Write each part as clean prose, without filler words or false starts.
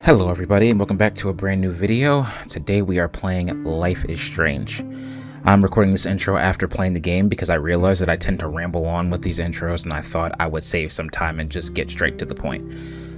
Hello everybody and welcome back to a brand new video. Today we are playing Life is Strange. I'm recording this intro after playing the game because I realized that I tend to ramble on with these intros and I thought I would save some time and just get straight to the point.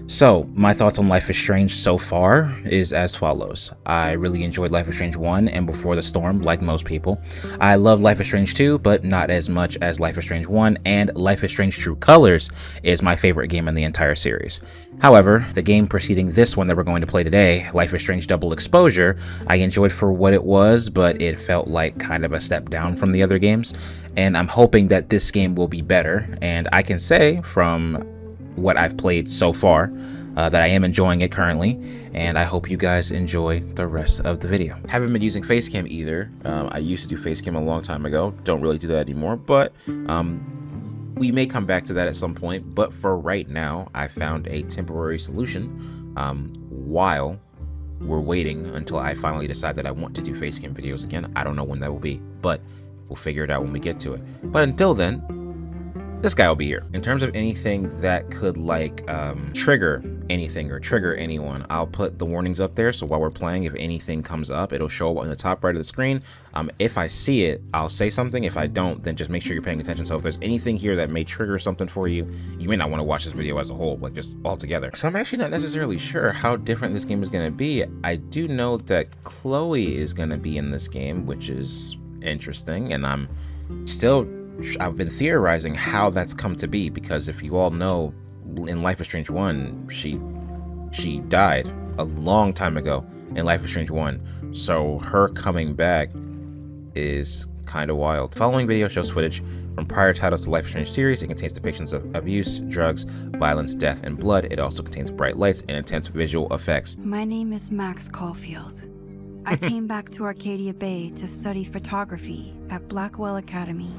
So, my thoughts on Life is Strange so far is as follows. I really enjoyed Life is Strange 1 and Before the Storm, like most people. I love Life is Strange 2, but not as much as Life is Strange 1, and Life is Strange True Colors is my favorite game in the entire series. However, the game preceding this one that we're going to play today, Life is Strange Double Exposure, I enjoyed for what it was, but it felt like kind of a step down from the other games, and I'm hoping that this game will be better, and I can say from what I've played so far that I am enjoying it currently, and I hope you guys enjoy the rest of the video. Haven't been using Facecam either. I used to do Facecam a long time ago, don't really do that anymore, but we may come back to that at some point. But for right now, I found a temporary solution while we're waiting until I finally decide that I want to do Facecam videos again. I don't know when that will be, but we'll figure it out when we get to it. But until then, this guy will be here. In terms of anything that could like trigger anything or trigger anyone, I'll put the warnings up there, so while we're playing, if anything comes up, it'll show up on the top right of the screen. If I see it, I'll say something. If I don't, then just make sure you're paying attention. So if there's anything here that may trigger something for you, you may not want to watch this video as a whole, like just all together. So I'm actually not necessarily sure how different this game is going to be. I do know that Chloe is going to be in this game, which is interesting, and I've been theorizing how that's come to be, because if you all know, in Life is Strange 1, she died a long time ago in Life is Strange 1, so her coming back is kind of wild. The following video shows footage from prior titles to Life is Strange series. It contains depictions of abuse, drugs, violence, death, and blood. It also contains bright lights and intense visual effects. My name is Max Caulfield. I came back to Arcadia Bay to study photography at Blackwell Academy.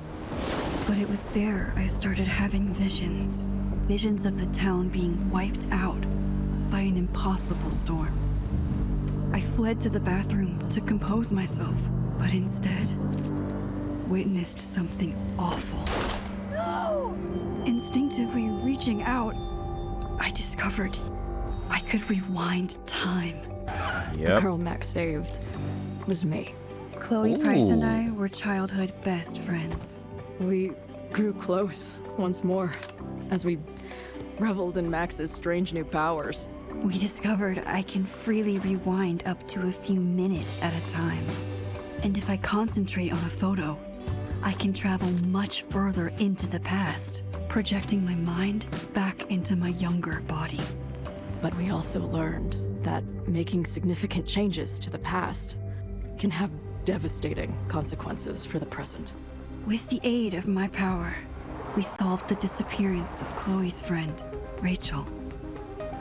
But it was there I started having visions. Visions of the town being wiped out by an impossible storm. I fled to the bathroom to compose myself, but instead witnessed something awful. No! Instinctively reaching out, I discovered I could rewind time. The girl Max saved was me. Chloe Price and I were childhood best friends. We grew close once more as we reveled in Max's strange new powers. We discovered I can freely rewind up to a few minutes at a time. And if I concentrate on a photo, I can travel much further into the past, projecting my mind back into my younger body. But we also learned that making significant changes to the past can have devastating consequences for the present. With the aid of my power, we solved the disappearance of Chloe's friend, Rachel.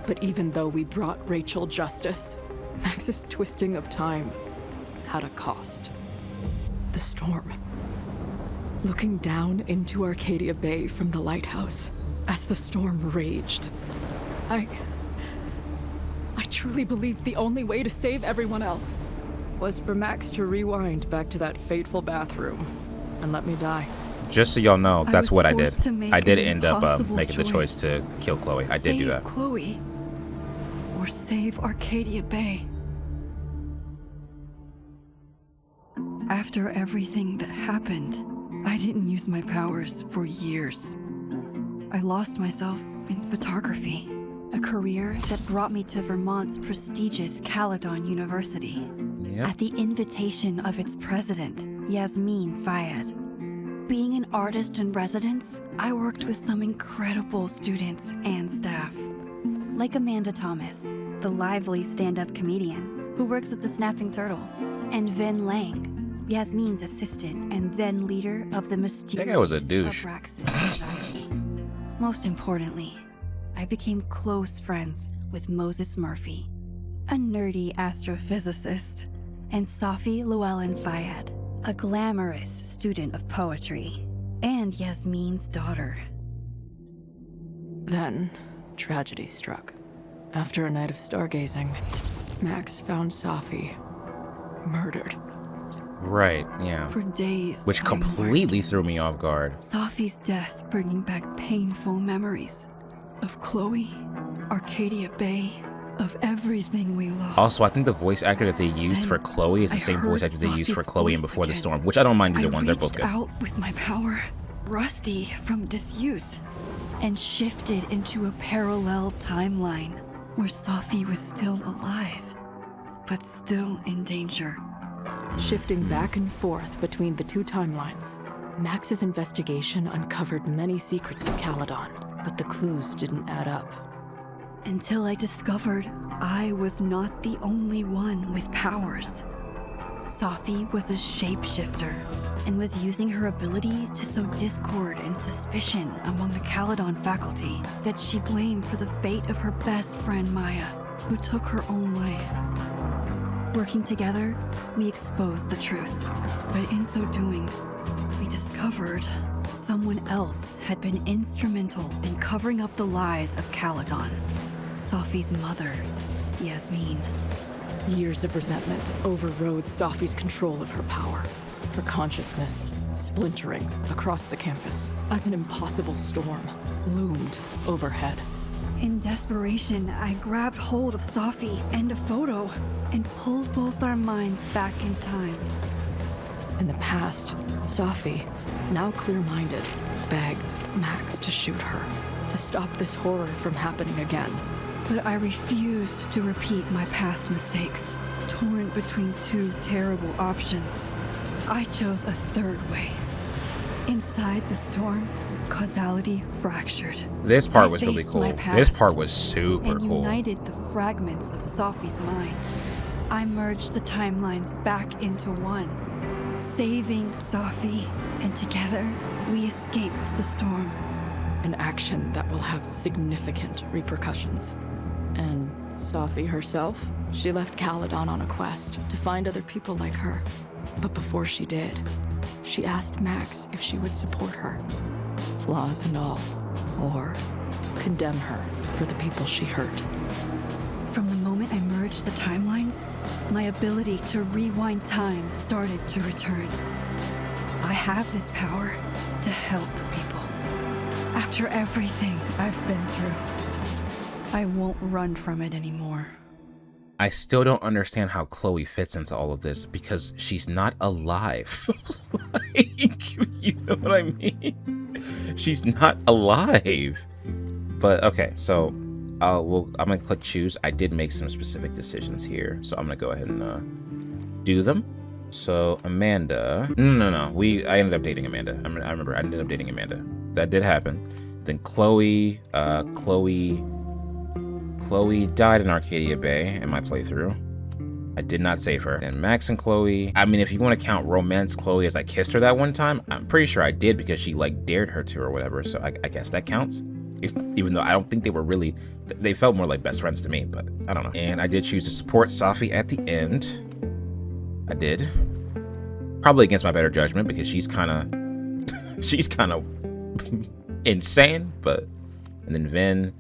But even though we brought Rachel justice, Max's twisting of time had a cost. The storm. Looking down into Arcadia Bay from the lighthouse as the storm raged, I truly believed the only way to save everyone else was for Max to rewind back to that fateful bathroom and let me die. Just so y'all know, that's what I did. I did end up impossible making the choice to kill Chloe. I did do that. Save Chloe, or save Arcadia Bay. After everything that happened, I didn't use my powers for years. I lost myself in photography, a career that brought me to Vermont's prestigious Caledon University. At the invitation of its president, Yasmin Fayed. Being an artist in residence, I worked with some incredible students and staff. Like Amanda Thomas, the lively stand-up comedian who works at the Snapping Turtle, and Vin Lang, Yasmin's assistant and then leader of the mysterious That guy was a douche. Abraxas Society. Most importantly, I became close friends with Moses Murphy, a nerdy astrophysicist, and Safi Llewellyn Fayed, a glamorous student of poetry, and Yasmin's daughter. Then, tragedy struck. After a night of stargazing, Max found Safi murdered. Right, yeah. For days, Which I completely mourned. threw me off guard. Safi's death bringing back painful memories of Chloe, Arcadia Bay, of everything we lost. Also, I think the voice actor that they used for Chloe is the same voice actor they used for Chloe in Before the Storm, which I don't mind either one. They're both good. I reached out with my power, rusty from disuse, and shifted into a parallel timeline where Safi was still alive, but still in danger. Shifting back and forth between the two timelines, Max's investigation uncovered many secrets of Caledon, but the clues didn't add up. Until I discovered I was not the only one with powers. Safi was a shapeshifter and was using her ability to sow discord and suspicion among the Caledon faculty that she blamed for the fate of her best friend Maya, who took her own life. Working together, we exposed the truth, but in so doing, we discovered someone else had been instrumental in covering up the lies of Caledon. Safi's mother, Yasmin. Years of resentment overrode Safi's control of her power. Her consciousness splintering across the campus as an impossible storm loomed overhead. In desperation, I grabbed hold of Safi and a photo and pulled both our minds back in time. In the past, Safi, now clear-minded, begged Max to shoot her, to stop this horror from happening again. But I refused to repeat my past mistakes, torn between two terrible options. I chose a third way. Inside the storm, causality fractured. This part I was really faced my cool. This past part was super and cool. united the fragments of Safi's mind. I merged the timelines back into one, saving Safi, and together we escaped the storm. An action that will have significant repercussions. And Safi herself? She left Caledon on a quest to find other people like her. But before she did, she asked Max if she would support her, flaws and all, or condemn her for the people she hurt. From the moment I merged the timelines, my ability to rewind time started to return. I have this power to help people. After everything I've been through, I won't run from it anymore. I still don't understand how Chloe fits into all of this because she's not alive. Like, you know what I mean? She's not alive. But okay, so I'm gonna click choose. I did make some specific decisions here, so I'm gonna go ahead and do them. So Amanda, no, I ended up dating Amanda. I remember I ended up dating Amanda. That did happen. Then Chloe died in Arcadia Bay in my playthrough. I did not save her. And Max and Chloe, I mean, if you want to count romance Chloe as I kissed her that one time, I'm pretty sure I did because she like dared her to or whatever. So I guess that counts. Even though I don't think they were really, they felt more like best friends to me, but I don't know. And I did choose to support Safi at the end. I did. Probably against my better judgment because she's kind of insane, but, and then Vin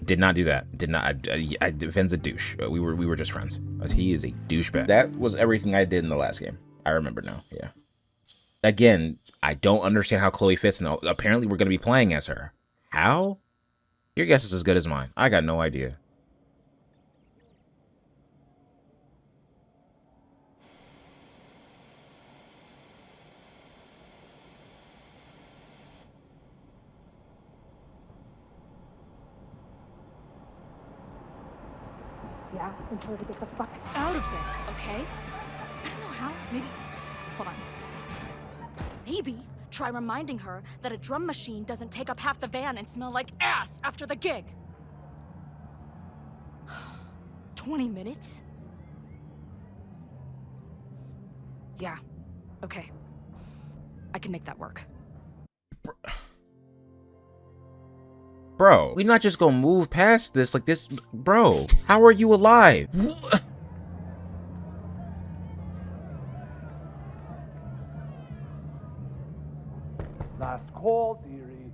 did not do that. Vin's a douche. We were just friends. He is a douchebag. That was everything I did in the last game. I remember now. Yeah. Again, I don't understand how Chloe fits in. Apparently, we're gonna be playing as her. How? Your guess is as good as mine. I got no idea. Yeah, and tell her to get the fuck out of there, okay? I don't know how. Maybe. Hold on. Maybe try reminding her that a drum machine doesn't take up half the van and smell like ass after the gig. 20 minutes? Yeah. Okay. I can make that work. Bro, we not just gonna move past this like this, bro. How are you alive? Last call, dearie.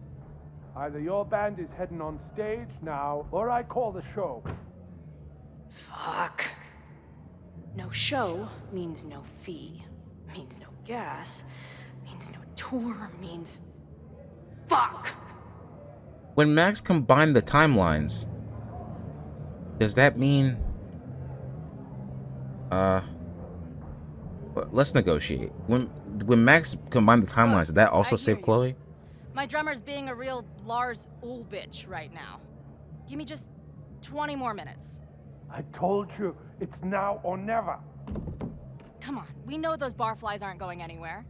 Either your band is heading on stage now, or I call the show. Fuck. No show means no fee, means no gas, means no tour, means... Fuck! When Max combined the timelines, Does that mean... let's negotiate. When Max combined the timelines, did that also I save hear you. Chloe? My drummer's being a real Lars Ulrich right now. Give me just 20 more minutes. I told you, it's now or never. Come on, we know those barflies aren't going anywhere.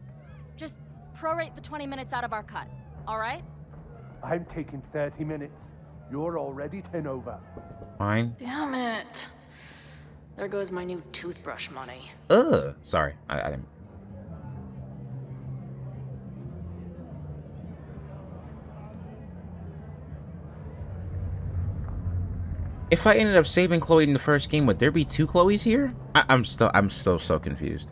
Just prorate the 20 minutes out of our cut, all right? I'm taking 30 minutes. You're already 10 over. Fine. Damn it. There goes my new toothbrush money. Sorry, I didn't. If I ended up saving Chloe in the first game, would there be 2 Chloes here? I'm so confused.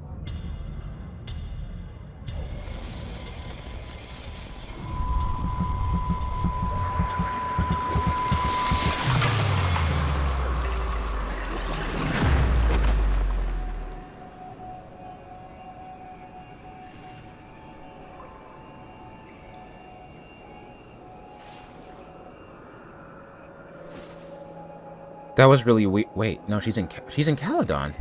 That was really weird. Wait, no, she's in Caledon.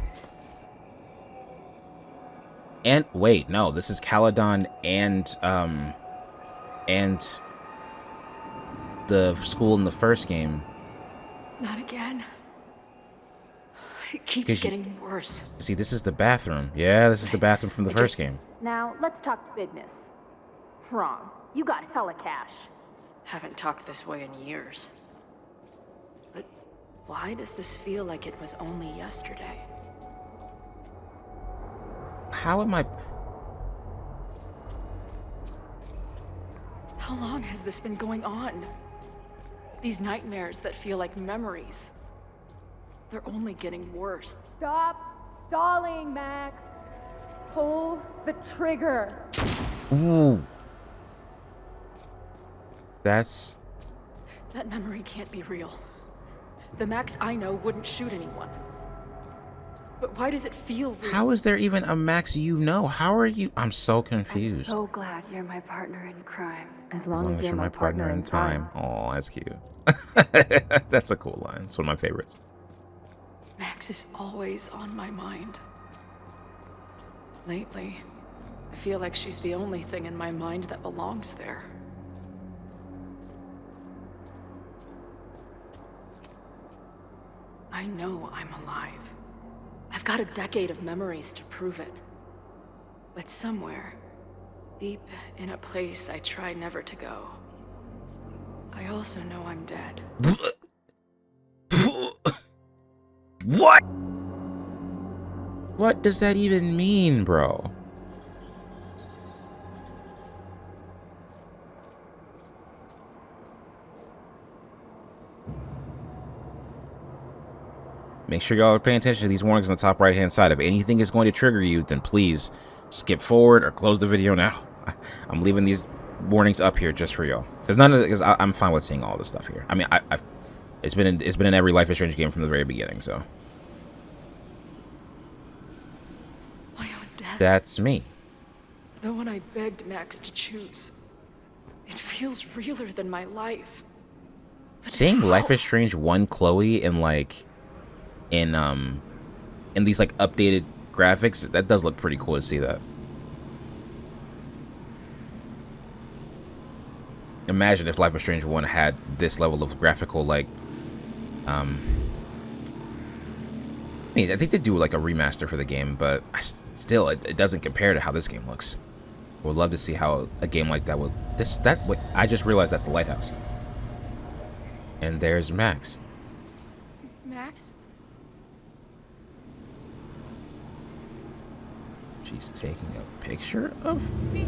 And wait, no, this is Caledon and the school in the first game. Not again. It keeps getting worse. See, this is the bathroom. Yeah, this is the bathroom from the first game. Now, let's talk business. Wrong. You got hella cash. Haven't talked this way in years. But why does this feel like it was only yesterday? How am I... How long has this been going on? These nightmares that feel like memories. They're only getting worse. Stop stalling, Max. Pull the trigger. Ooh. That's... That memory can't be real. The Max I know wouldn't shoot anyone. But why does it feel real? How is there even a Max you know? How are you... I'm so confused. I'm so glad you're my partner in crime. As long as you're my partner in time. Oh, that's cute. That's a cool line. It's one of my favorites. Max is always on my mind. Lately, I feel like she's the only thing in my mind that belongs there. I know I'm alive. I've got a decade of memories to prove it. But somewhere, deep in a place I try never to go, I also know I'm dead. What? What does that even mean, bro? Make sure y'all are paying attention to these warnings on the top right hand side. If anything is going to trigger you, then please skip forward or close the video now. I'm leaving these warnings up here just for y'all, because I'm fine with seeing all this stuff here. I mean, it's been in every Life is Strange game from the very beginning, so. My own death. That's me. The one I begged Max to choose. It feels realer than my life. But Seeing how? Life is Strange 1 Chloe in in these like updated graphics, that does look pretty cool to see that. Imagine if Life is Strange 1 had this level of graphical, like, I mean, I think they do like a remaster for the game, but still, it doesn't compare to how this game looks. Would love to see how a game like that would. I just realized that's the lighthouse. And there's Max. Max? She's taking a picture of me.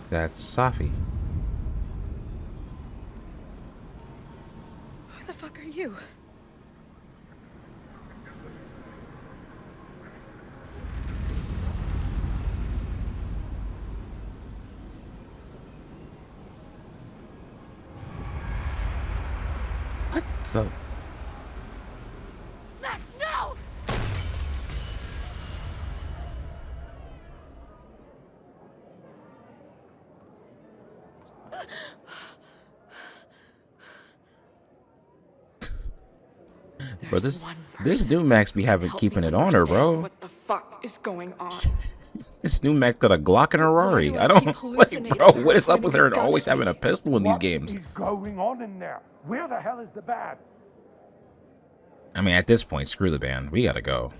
That's Safi. Who the fuck are you? What So Max, no! bro, There's this one this person new Max be who having helped keeping me it on her, understand bro. What the fuck is going on? This new Max got a Glock and a Rari. do I I don't keep like, hallucinating bro. her What is up with pointing her a and gun always at having me? a pistol in these What games? is going on in there? Where the hell is the band? I mean, at this point, screw the band. We gotta go.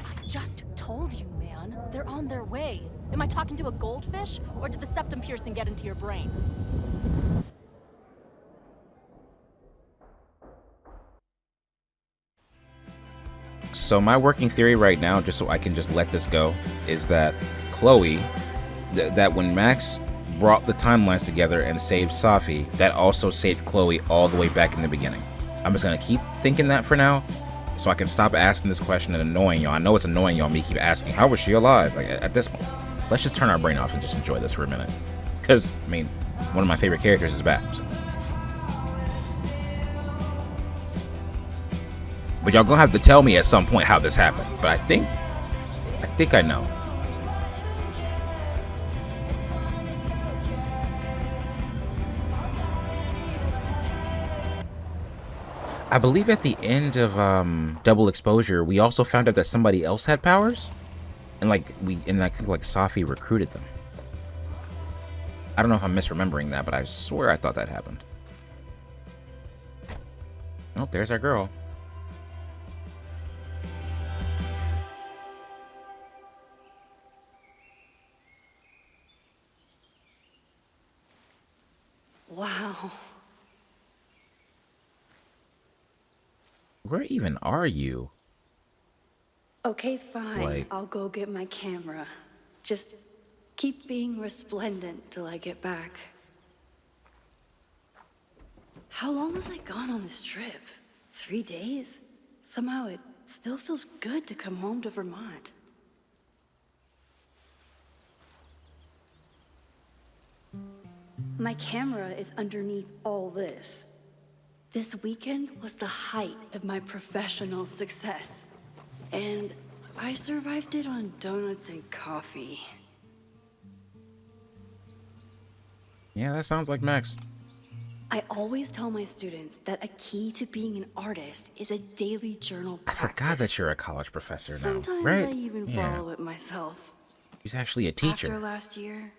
I just told you, man. They're on their way. Am I talking to a goldfish, or did the septum piercing get into your brain? So my working theory right now, just so I can just let this go, is that Chloe, that when Max brought the timelines together and saved Safi, that also saved Chloe all the way back in the beginning. I'm just gonna keep thinking that for now, so I can stop asking this question and annoying y'all. I know it's annoying y'all me keep asking, how was she alive? Like at this point, let's just turn our brain off and just enjoy this for a minute. Because I mean, one of my favorite characters is back. So. But y'all gonna have to tell me at some point how this happened. But I think I know. I believe at the end of Double Exposure, we also found out that somebody else had powers, and I think like Safi recruited them. I don't know if I'm misremembering that, but I swear I thought that happened. Oh, there's our girl. Wow. Where even are you? Okay, fine. Like- I'll go get my camera. Just keep being resplendent till I get back. How long was I gone on this trip? 3 days? Somehow it still feels good to come home to Vermont. My camera is underneath all this. This weekend was the height of my professional success. And I survived it on donuts and coffee. Yeah, that sounds like Max. I always tell my students that a key to being an artist is a daily journal I practice. forgot that you're a college professor now, Sometimes right? I even Yeah. follow it myself. He's actually a After teacher. last year,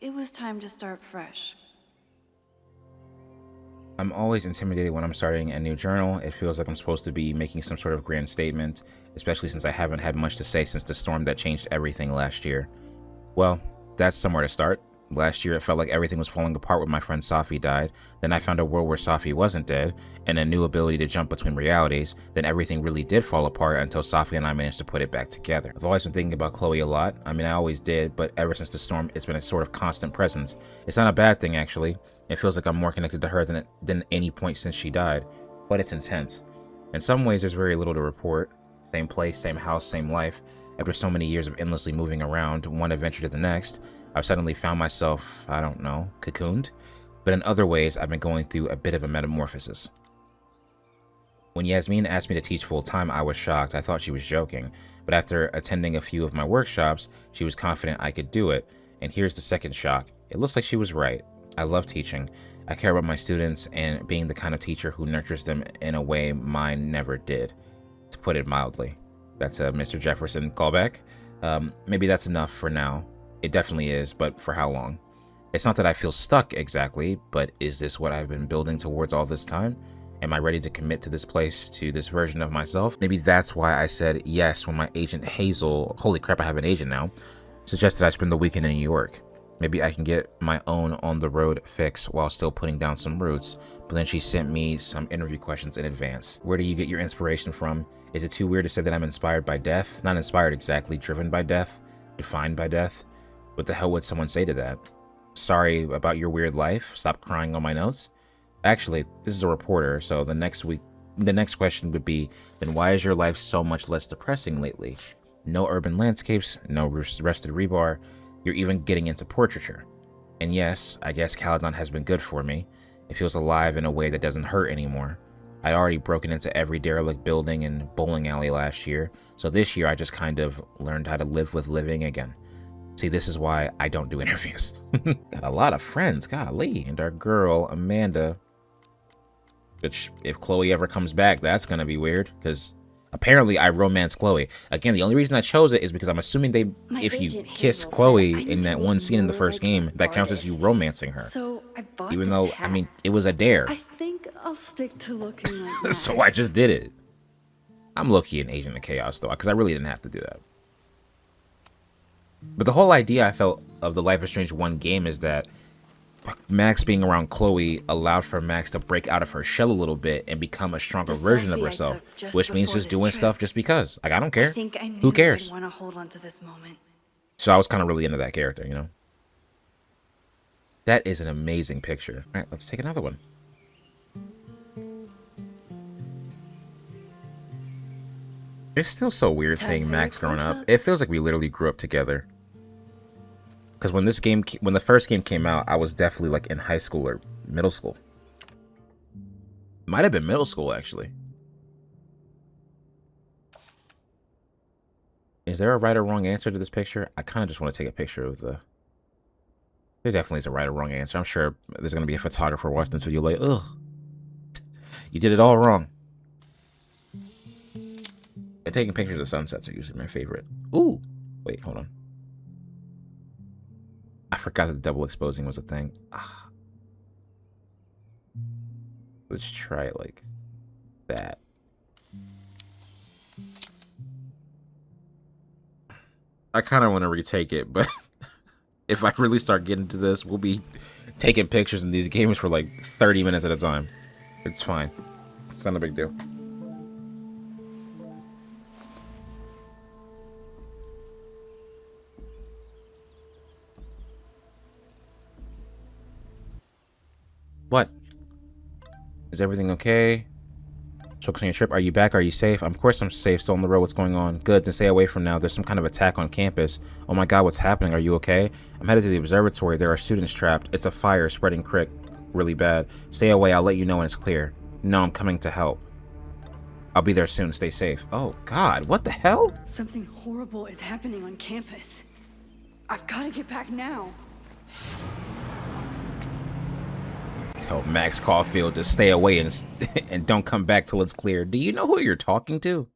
it was time to start fresh. I'm always intimidated when I'm starting a new journal. It feels like I'm supposed to be making some sort of grand statement, especially since I haven't had much to say since the storm that changed everything last year. Well, that's somewhere to start. Last year, it felt like everything was falling apart when my friend Safi died. Then I found a world where Safi wasn't dead, and a new ability to jump between realities. Then everything really did fall apart until Safi and I managed to put it back together. I've always been thinking about Chloe a lot. I mean, I always did, but ever since the storm, it's been a sort of constant presence. It's not a bad thing, actually. It feels like I'm more connected to her than any point since she died, but it's intense. In some ways, there's very little to report. Same place, same house, same life. After so many years of endlessly moving around, one adventure to the next, I've suddenly found myself, I don't know, cocooned. But in other ways, I've been going through a bit of a metamorphosis. When Yasmin asked me to teach full-time, I was shocked. I thought she was joking. But after attending a few of my workshops, she was confident I could do it. And here's the second shock. It looks like she was right. I love teaching. I care about my students and being the kind of teacher who nurtures them in a way mine never did, to put it mildly. That's a Mr. Jefferson callback. Maybe that's enough for now. It definitely is, but for how long? It's not that I feel stuck exactly, but is this what I've been building towards all this time? Am I ready to commit to this place, to this version of myself? Maybe that's why I said yes when my agent Hazel, holy crap, I have an agent now, suggested I spend the weekend in New York. Maybe I can get my own on-the-road fix while still putting down some roots, but then she sent me some interview questions in advance. Where do you get your inspiration from? Is it too weird to say that I'm inspired by death? Not inspired exactly, driven by death? Defined by death? What the hell would someone say to that? Sorry about your weird life? Stop crying on my notes? Actually, this is a reporter, so the next question would be, then why is your life so much less depressing lately? No urban landscapes, no rusted rebar, you're even getting into portraiture. And yes, I guess Caledon has been good for me. It feels alive in a way that doesn't hurt anymore. I'd already broken into every derelict building and bowling alley last year, so this year I just kind of learned how to live with living again. See, this is why I don't do interviews. Got a lot of friends, golly. And our girl, Amanda, which if Chloe ever comes back, that's gonna be weird, because apparently I romanced Chloe. Again, the only reason I chose it is because I'm assuming if you kiss Chloe in that one scene in the first game, that counts as you romancing her. So I bought Even this though, hat. I mean, it was a dare. I think I'll stick to looking like So I just did it. I'm low-key an agent of chaos, though, because I really didn't have to do that. But the whole idea I felt of the Life is Strange 1 game is that Max being around Chloe allowed for Max to break out of her shell a little bit and become a stronger The version of selfie I herself, took just which means before just this doing trip. stuff just because. Like, I don't care. I think I knew Who cares? I'd want to hold on to this moment. So I was kind of really into that character, you know? That is an amazing picture. All right, let's take another one. It's still so weird seeing Max growing up. It feels like we literally grew up together. Because when the first game came out, I was definitely like in high school or middle school. Might have been middle school, actually. Is there a right or wrong answer to this picture? I kind of just want to take a picture of the... There definitely is a right or wrong answer. I'm sure there's going to be a photographer watching this video like, ugh, you did it all wrong. And taking pictures of sunsets are usually my favorite. Ooh, wait, hold on. I forgot that double exposing was a thing. Ah. Let's try it like that. I kind of want to retake it, but if I really start getting to this, we'll be taking pictures in these games for like 30 minutes at a time. It's fine. It's not a big deal. What? Is everything okay? Focus on your trip. Are you back? Are you safe? Of course I'm safe. Still on the road. What's going on? Good. Then stay away from now. There's some kind of attack on campus. Oh my god, what's happening? Are you okay? I'm headed to the observatory. There are students trapped. It's a fire spreading quick. Really bad. Stay away. I'll let you know when it's clear. No, I'm coming to help. I'll be there soon. Stay safe. Oh god, what the hell? Something horrible is happening on campus. I've got to get back now. Tell Max Caulfield to stay away and don't come back till it's clear. Do you know who you're talking to?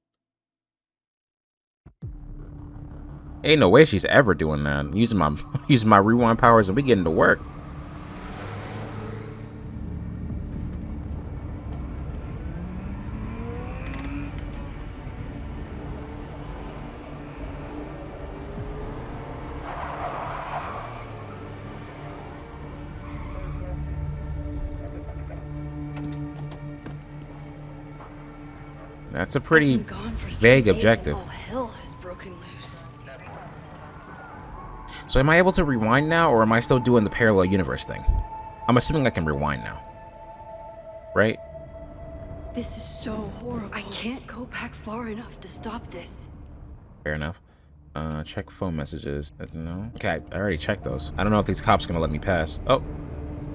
Ain't no way she's ever doing that. Using my rewind powers and we getting to work. That's a pretty I've been gone for 3 vague days objective. and all hell has broken loose. So am I able to rewind now, or am I still doing the parallel universe thing? I'm assuming I can rewind now. Right? This is so horrible. I can't go back far enough to stop this. Fair enough. Check phone messages. No? Okay, I already checked those. I don't know if these cops are gonna let me pass. Oh.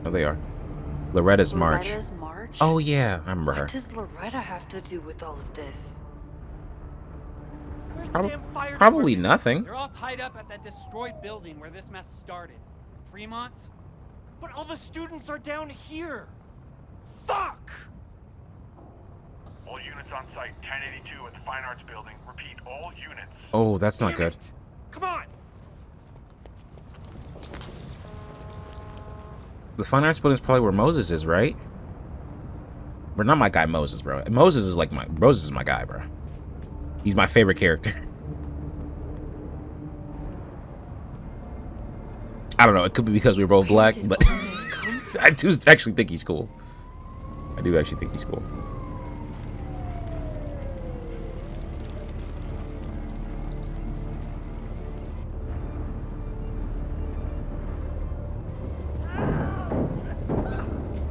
No, they are. Loretta's March. Loretta's March? Oh yeah, I remember her. What does Loretta have to do with all of this? Where's the damn fire Probably department? nothing. They're all tied up at that destroyed building where this mess started. Fremont's? But all the students are down here. Fuck! All units on site, 1082 at the Fine Arts Building. Repeat, all units. Oh, that's not Damn good. it. Come on! The Fine Arts Building is probably where Moses is, right? But not my guy Moses, bro. Moses is my guy, bro. He's my favorite character. I don't know. It could be because we were both black, but I do actually think he's cool. I do actually think he's cool.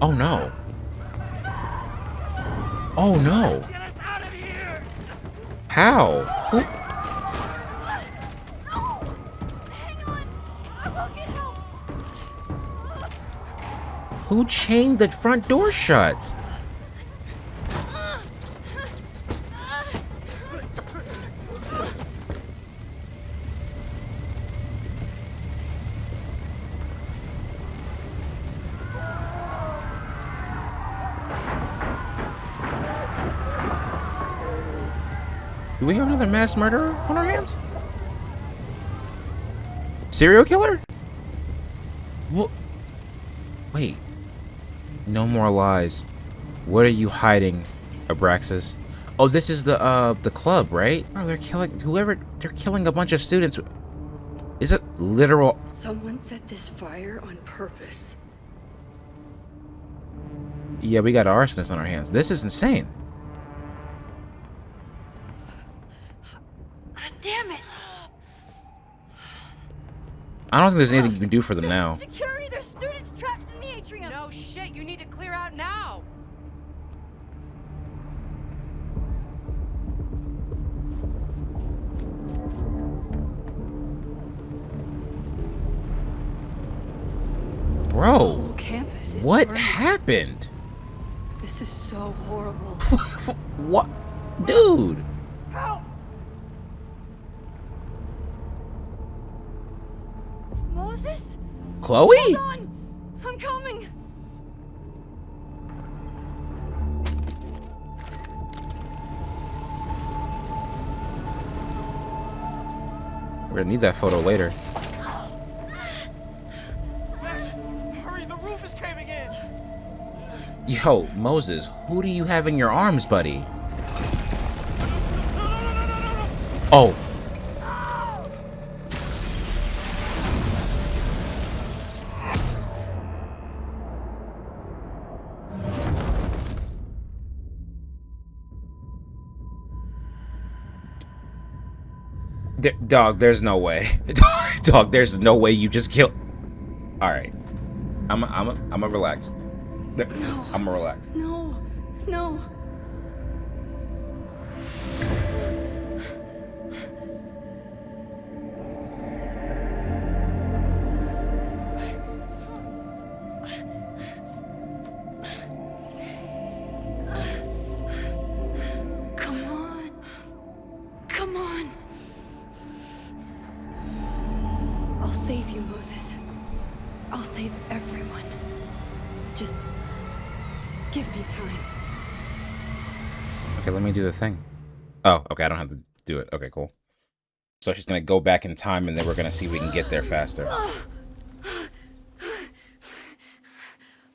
Oh no. Oh no. Get us out of here! How? Who? Hang on! I will get help! Who chained the front door shut? Do we have another mass murderer on our hands? Serial killer? What? Wait. No more lies. What are you hiding, Abraxas? Oh, this is the club, right? Oh, they're killing whoever. They're killing a bunch of students. Is it literal? Someone set this fire on purpose. Yeah, we got arsonists on our hands. This is insane. Damn it! I don't think there's anything you can do for them now. Security, there's students trapped in the atrium. No shit, you need to clear out now. Bro, Whole campus is what burning. happened? This is so horrible. What? Dude. Help! Moses? Chloe? Hold on! I'm coming! We're gonna need that photo later. Max, hurry, the roof is caving in! Yo, Moses, who do you have in your arms, buddy? Oh. Dog, there's no way. Dog, there's no way you just killed. All right, I'm a relax. No. I'm a relax. No. No. Come on. Come on. I'll save you, Moses. I'll save everyone. Just give me time. Okay, let me do the thing. Oh, okay, I don't have to do it. Okay, cool. So she's gonna go back in time, and then we're gonna see if we can get there faster.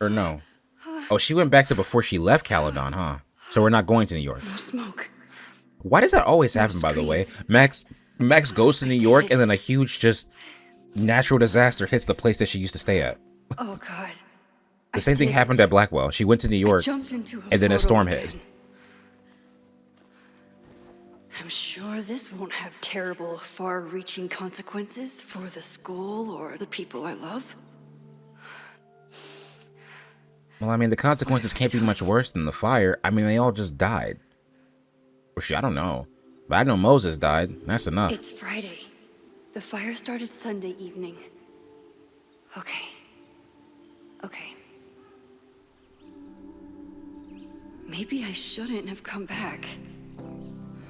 Or no. Oh, she went back to before she left Caledon, huh? So we're not going to New York. No smoke. Why does that always happen, by the way? Max goes to New York, and then a huge, just natural disaster hits the place that she used to stay at. Oh, God. The same thing happened at Blackwell. She went to New York, Jumped into and then a photo storm again. hit. I'm sure this won't have terrible, far-reaching consequences for the school or the people I love. Well, I mean, the consequences can't be much worse than the fire. I mean, they all just died. Or shit, I don't know. But I know Moses died. That's enough. It's Friday. The fire started Sunday evening. Okay. Okay. Maybe I shouldn't have come back.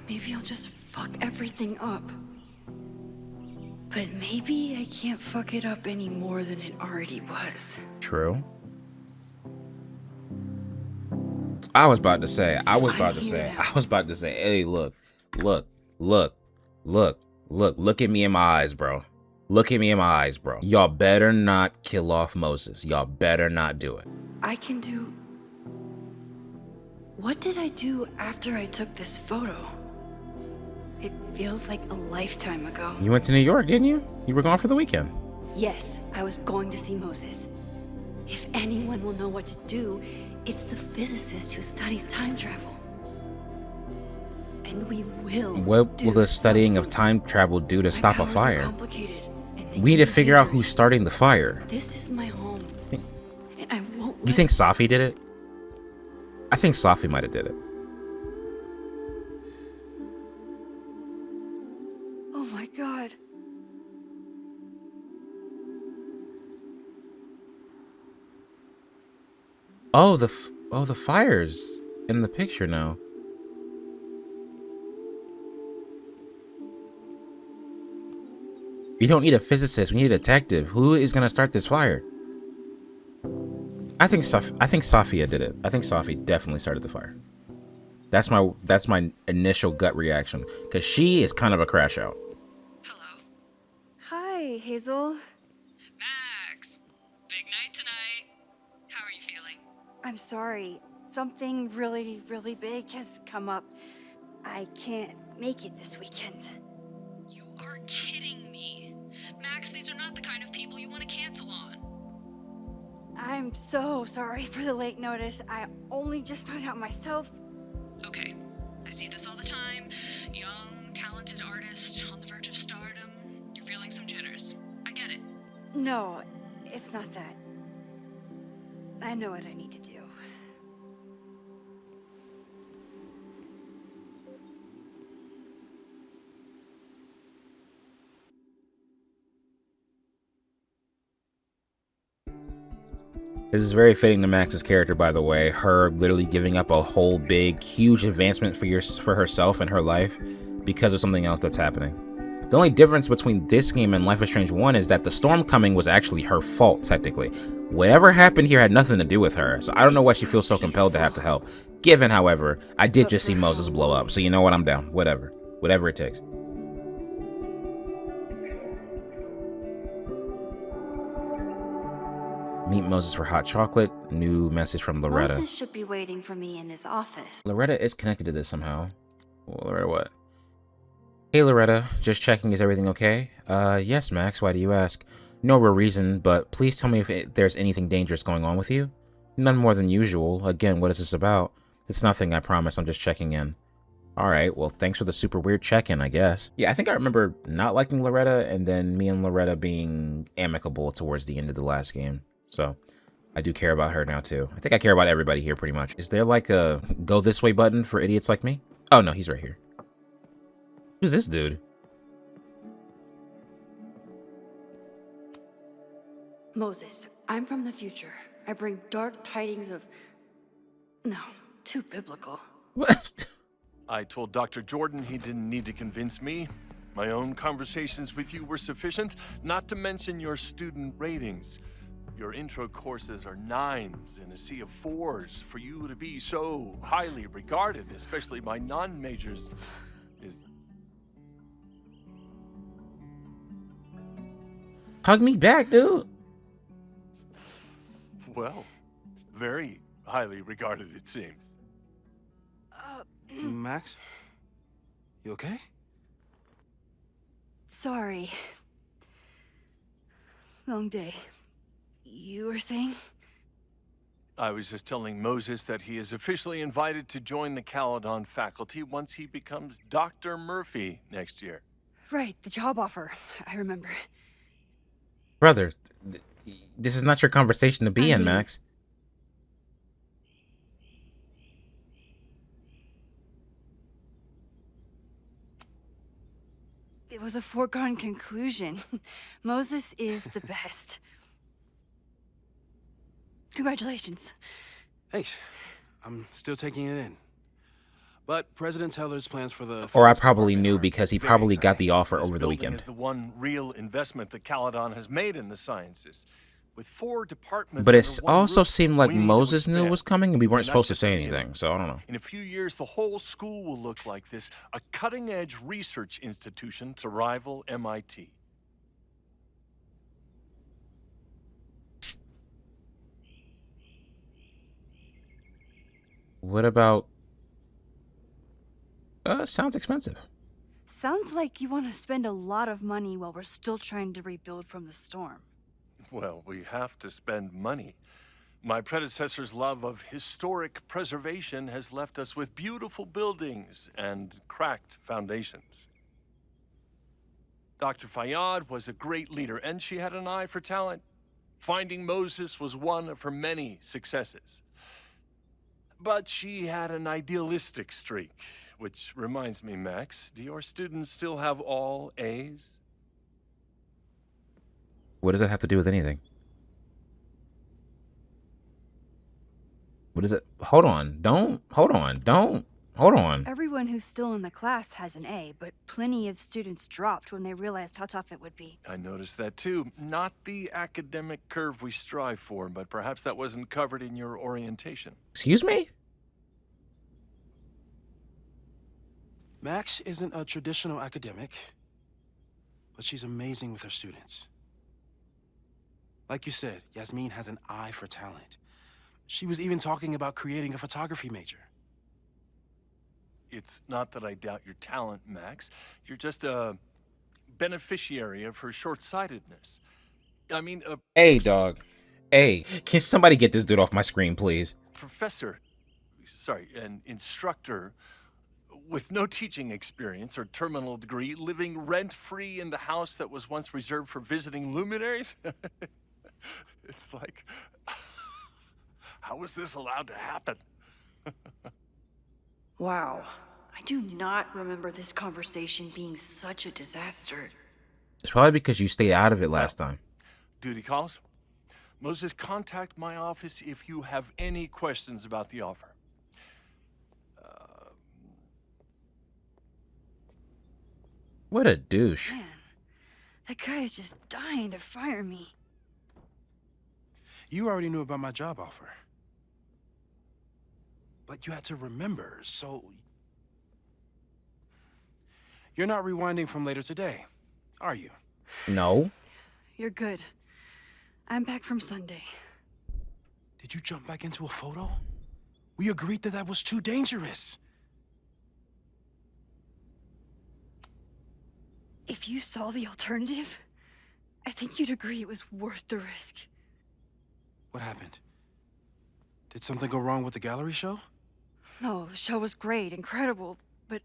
Maybe I'll just fuck everything up. But maybe I can't fuck it up any more than it already was. True. I was about to say, hey, look at me in my eyes, bro. Look at me in my eyes, bro. Y'all better not kill off Moses. Y'all better not do it. I can do... What did I do after I took this photo? It feels like a lifetime ago. You went to New York, didn't you? You were gone for the weekend. Yes, I was going to see Moses. If anyone will know what to do, it's the physicist who studies time travel. And we will. What will the studying of time travel do to My stop a powers are fire? complicated, and they We need can to be figure out who's dangerous. starting the fire. This is my home, and I won't. You think Safi did it? I think Safi might have did it. Oh my God. Oh, the fire's in the picture now. We don't need a physicist. We need a detective. Who is gonna start this fire? I think Safia did it. I think Safi definitely started the fire. That's my initial gut reaction, because she is kind of a crash out. Hello. Hi, Hazel. Max. Big night tonight. How are you feeling? I'm sorry. Something really, really big has come up. I can't make it this weekend. You are kidding me. Max, these are not the kind of people you want to cancel on. I'm so sorry for the late notice. I only just found out myself. Okay. I see this all the time. Young, talented artist on the verge of stardom. You're feeling some jitters. I get it. No, it's not that. I know what I need to do. This is very fitting to Max's character, by the way. Her literally giving up a whole big, huge advancement for herself and her life because of something else that's happening. The only difference between this game and Life is Strange 1 is that the storm coming was actually her fault, technically. Whatever happened here had nothing to do with her, so I don't know why she feels so compelled to have to help. Given, however, I did just see Moses blow up, so you know what, I'm down. Whatever. Whatever it takes. Meet Moses for hot chocolate. New message from Loretta. Moses should be waiting for me in his office. Loretta is connected to this somehow. Well, Loretta what? Hey Loretta, just checking, is everything okay? Yes Max, why do you ask? No real reason, but please tell me if there's anything dangerous going on with you. None more than usual. Again, what is this about? It's nothing, I promise, I'm just checking in. Alright, well thanks for the super weird check-in, I guess. Yeah, I think I remember not liking Loretta, and then me and Loretta being amicable towards the end of the last game. So, I do care about her now too. I think I care about everybody here pretty much. Is there like a go this way button for idiots like me? Oh no, he's right here. Who's this dude? Moses, I'm from the future. I bring dark tidings of... No, too biblical. What? I told Dr. Jordan he didn't need to convince me. My own conversations with you were sufficient, not to mention your student ratings. Your intro courses are 9s in a sea of 4s. For you to be so highly regarded, especially by non-majors, is... Hug me back, dude. well, very highly regarded, it seems. Max? You okay? Sorry. Long day. You were saying? I was just telling Moses that he is officially invited to join the Caledon faculty once he becomes Dr. Murphy next year. Right, the job offer. I remember. Brother, this is not your conversation to be in, Max. It was a foregone conclusion. Moses is the best. Congratulations. Thanks. I'm still taking it in. But President Teller's plans for the... Or I probably knew because he probably got the offer over the This weekend. is the one real investment that Caledon has made in the sciences. With 4 departments But it under one also roof, seemed like we need to Moses knew it expand. was coming and we weren't And that's supposed to just say the beginning. anything, so I don't know. In a few years, the whole school will look like this, a cutting-edge research institution to rival MIT. What about... sounds expensive. Sounds like you want to spend a lot of money while we're still trying to rebuild from the storm. Well, we have to spend money. My predecessor's love of historic preservation has left us with beautiful buildings and cracked foundations. Dr. Fayyad was a great leader, and she had an eye for talent. Finding Moses was one of her many successes. But she had an idealistic streak, which reminds me, Max, do your students still have all A's? What does that have to do with anything? What is it? Hold on. Don't. Hold on. Don't. Hold on. Everyone who's still in the class has an A, but plenty of students dropped when they realized how tough it would be. I noticed that too. Not the academic curve we strive for, but perhaps that wasn't covered in your orientation. Excuse me? Max isn't a traditional academic, but she's amazing with her students. Like you said, Yasmin has an eye for talent. She was even talking about creating a photography major. It's not that I doubt your talent, Max. You're just a beneficiary of her short-sightedness. I mean, Hey, dog. Hey, can somebody get this dude off my screen, please? An instructor with no teaching experience or terminal degree, living rent-free in the house that was once reserved for visiting luminaries? It's like, how was this allowed to happen? Wow. I do not remember this conversation being such a disaster. It's probably because you stayed out of it last time. Duty calls. Moses, contact my office if you have any questions about the offer. What a douche. Man, that guy is just dying to fire me. You already knew about my job offer. But you had to remember, so... You're not rewinding from later today, are you? No. You're good. I'm back from Sunday. Did you jump back into a photo? We agreed that was too dangerous. If you saw the alternative, I think you'd agree it was worth the risk. What happened? Did something go wrong with the gallery show? No, the show was great, incredible, but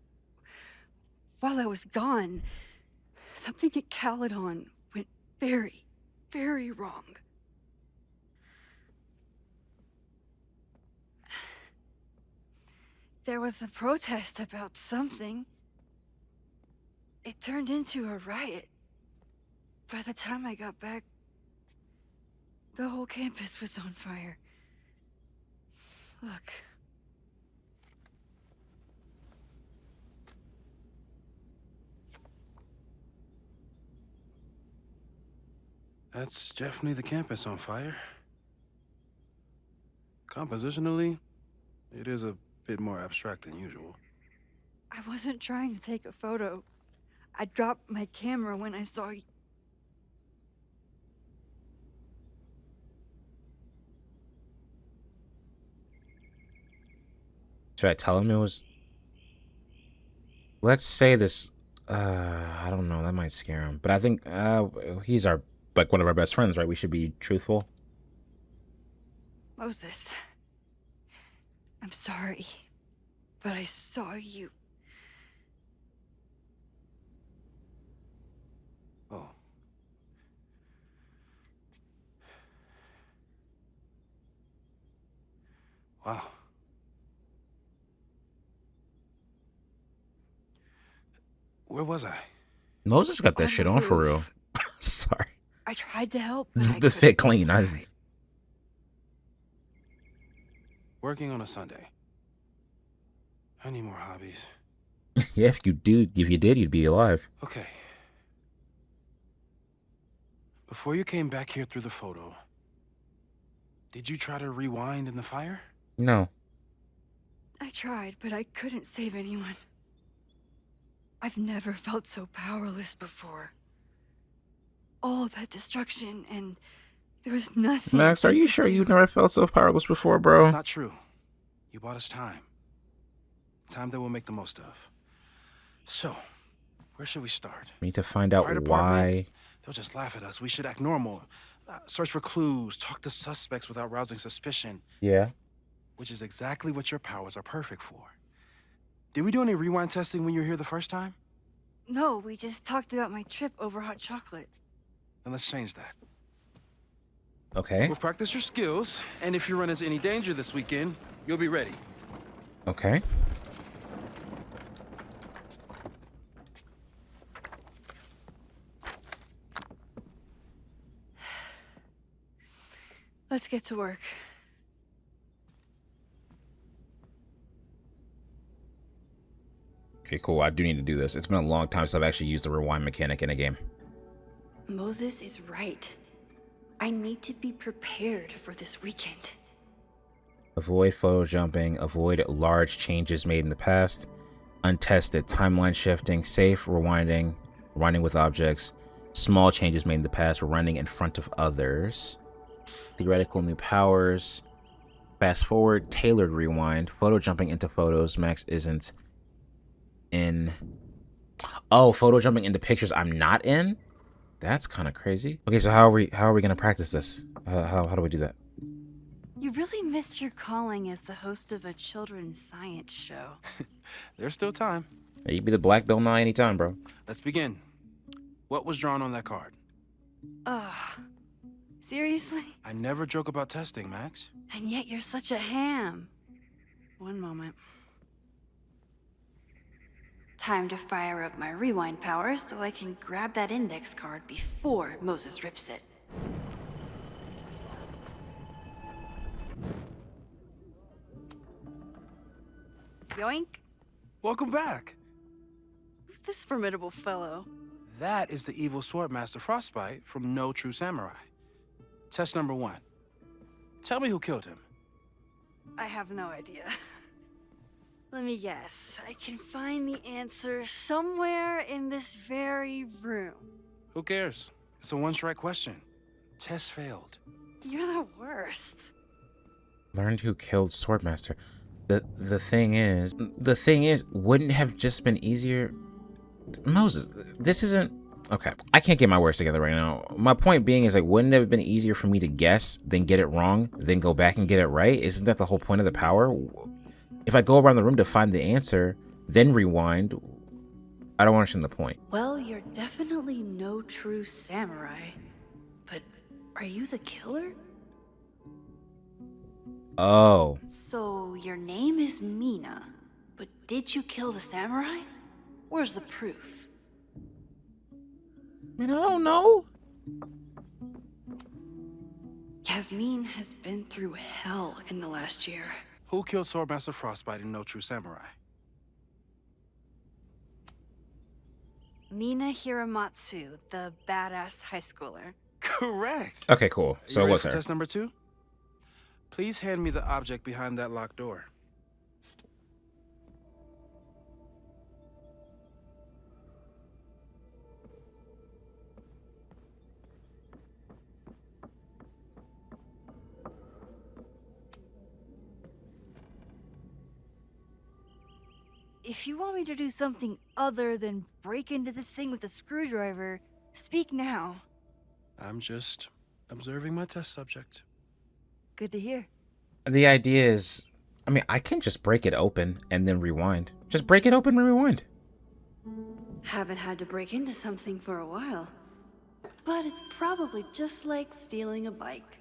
while I was gone, something at Caledon went very, very wrong. There was a protest about something. It turned into a riot. By the time I got back, the whole campus was on fire. Look. That's definitely the campus on fire. Compositionally, it is a bit more abstract than usual. I wasn't trying to take a photo. I dropped my camera when I saw you. Should I tell him it was... Let's say this... I don't know. That might scare him. But I think he's one of our best friends, right? We should be truthful. Moses, I'm sorry, but I saw you. Oh. Wow. Where was I? Moses got that On shit the on for real. roof. Sorry. I tried to help, but I The fit couldn't. clean. Sorry. Working on a Sunday. I need more hobbies. Yeah, if you did, you'd be alive. Okay. Before you came back here through the photo, did you try to rewind in the fire? No. I tried, but I couldn't save anyone. I've never felt so powerless before. All that destruction, and there was nothing. Max, are you sure you've never felt so powerless before, bro? It's not true. You bought us time. Time that we'll make the most of. So, where should we start? We need to find out Fire why. department? They'll just laugh at us. We should act normal. Search for clues, talk to suspects without rousing suspicion. Yeah. Which is exactly what your powers are perfect for. Did we do any rewind testing when you were here the first time? No, we just talked about my trip over hot chocolate. Then let's change that. Okay. We'll practice your skills, and if you run into any danger this weekend, you'll be ready. Okay. Let's get to work. Okay, cool. I do need to do this. It's been a long time since I've actually used the rewind mechanic in a game. Moses is right. I need to be prepared for this weekend. Avoid photo jumping. Avoid large changes made in the past. Untested. Timeline shifting. Safe. Rewinding. Rewinding with objects. Small changes made in the past. Running in front of others. Theoretical new powers. Fast forward. Tailored rewind. Photo jumping into photos. Max isn't in. Oh, photo jumping into pictures I'm not in? That's kind of crazy. Okay, so how are we gonna practice this? How do we do that? You really missed your calling as the host of a children's science show. There's still time. You be the black Bill Nye anytime, bro. Let's begin. What was drawn on that card? Ugh. Seriously? I never joke about testing, Max. And yet you're such a ham. One moment. Time to fire up my rewind powers so I can grab that index card before Moses rips it. Yoink. Welcome back. Who's this formidable fellow? That is the evil Swordmaster Frostbite from No True Samurai. Test number 1. Tell me who killed him. I have no idea. Let me guess. I can find the answer somewhere in this very room. Who cares? It's a one-strike question. Test failed. You're the worst. Learned who killed Swordmaster. The thing is, wouldn't it have just been easier? Moses, this isn't okay. I can't get my words together right now. My point being is, like, wouldn't it have been easier for me to guess, then get it wrong, then go back and get it right? Isn't that the whole point of the power? If I go around the room to find the answer, then rewind, I don't understand the point. Well, you're definitely no true samurai. But are you the killer? Oh. So your name is Mina, but did you kill the samurai? Where's the proof? I mean, I don't know. Yasmin has been through hell in the last year. Who killed Swordmaster Frostbite in No True Samurai? Mina Hiramatsu, the badass high schooler. Correct. Okay, cool. So you ready what's for her? test number 2? Please hand me the object behind that locked door. If you want me to do something other than break into this thing with a screwdriver, speak now. I'm just observing my test subject. Good to hear. The idea is, I mean, I can just break it open and then rewind. Just break it open and rewind. Haven't had to break into something for a while. But it's probably just like stealing a bike.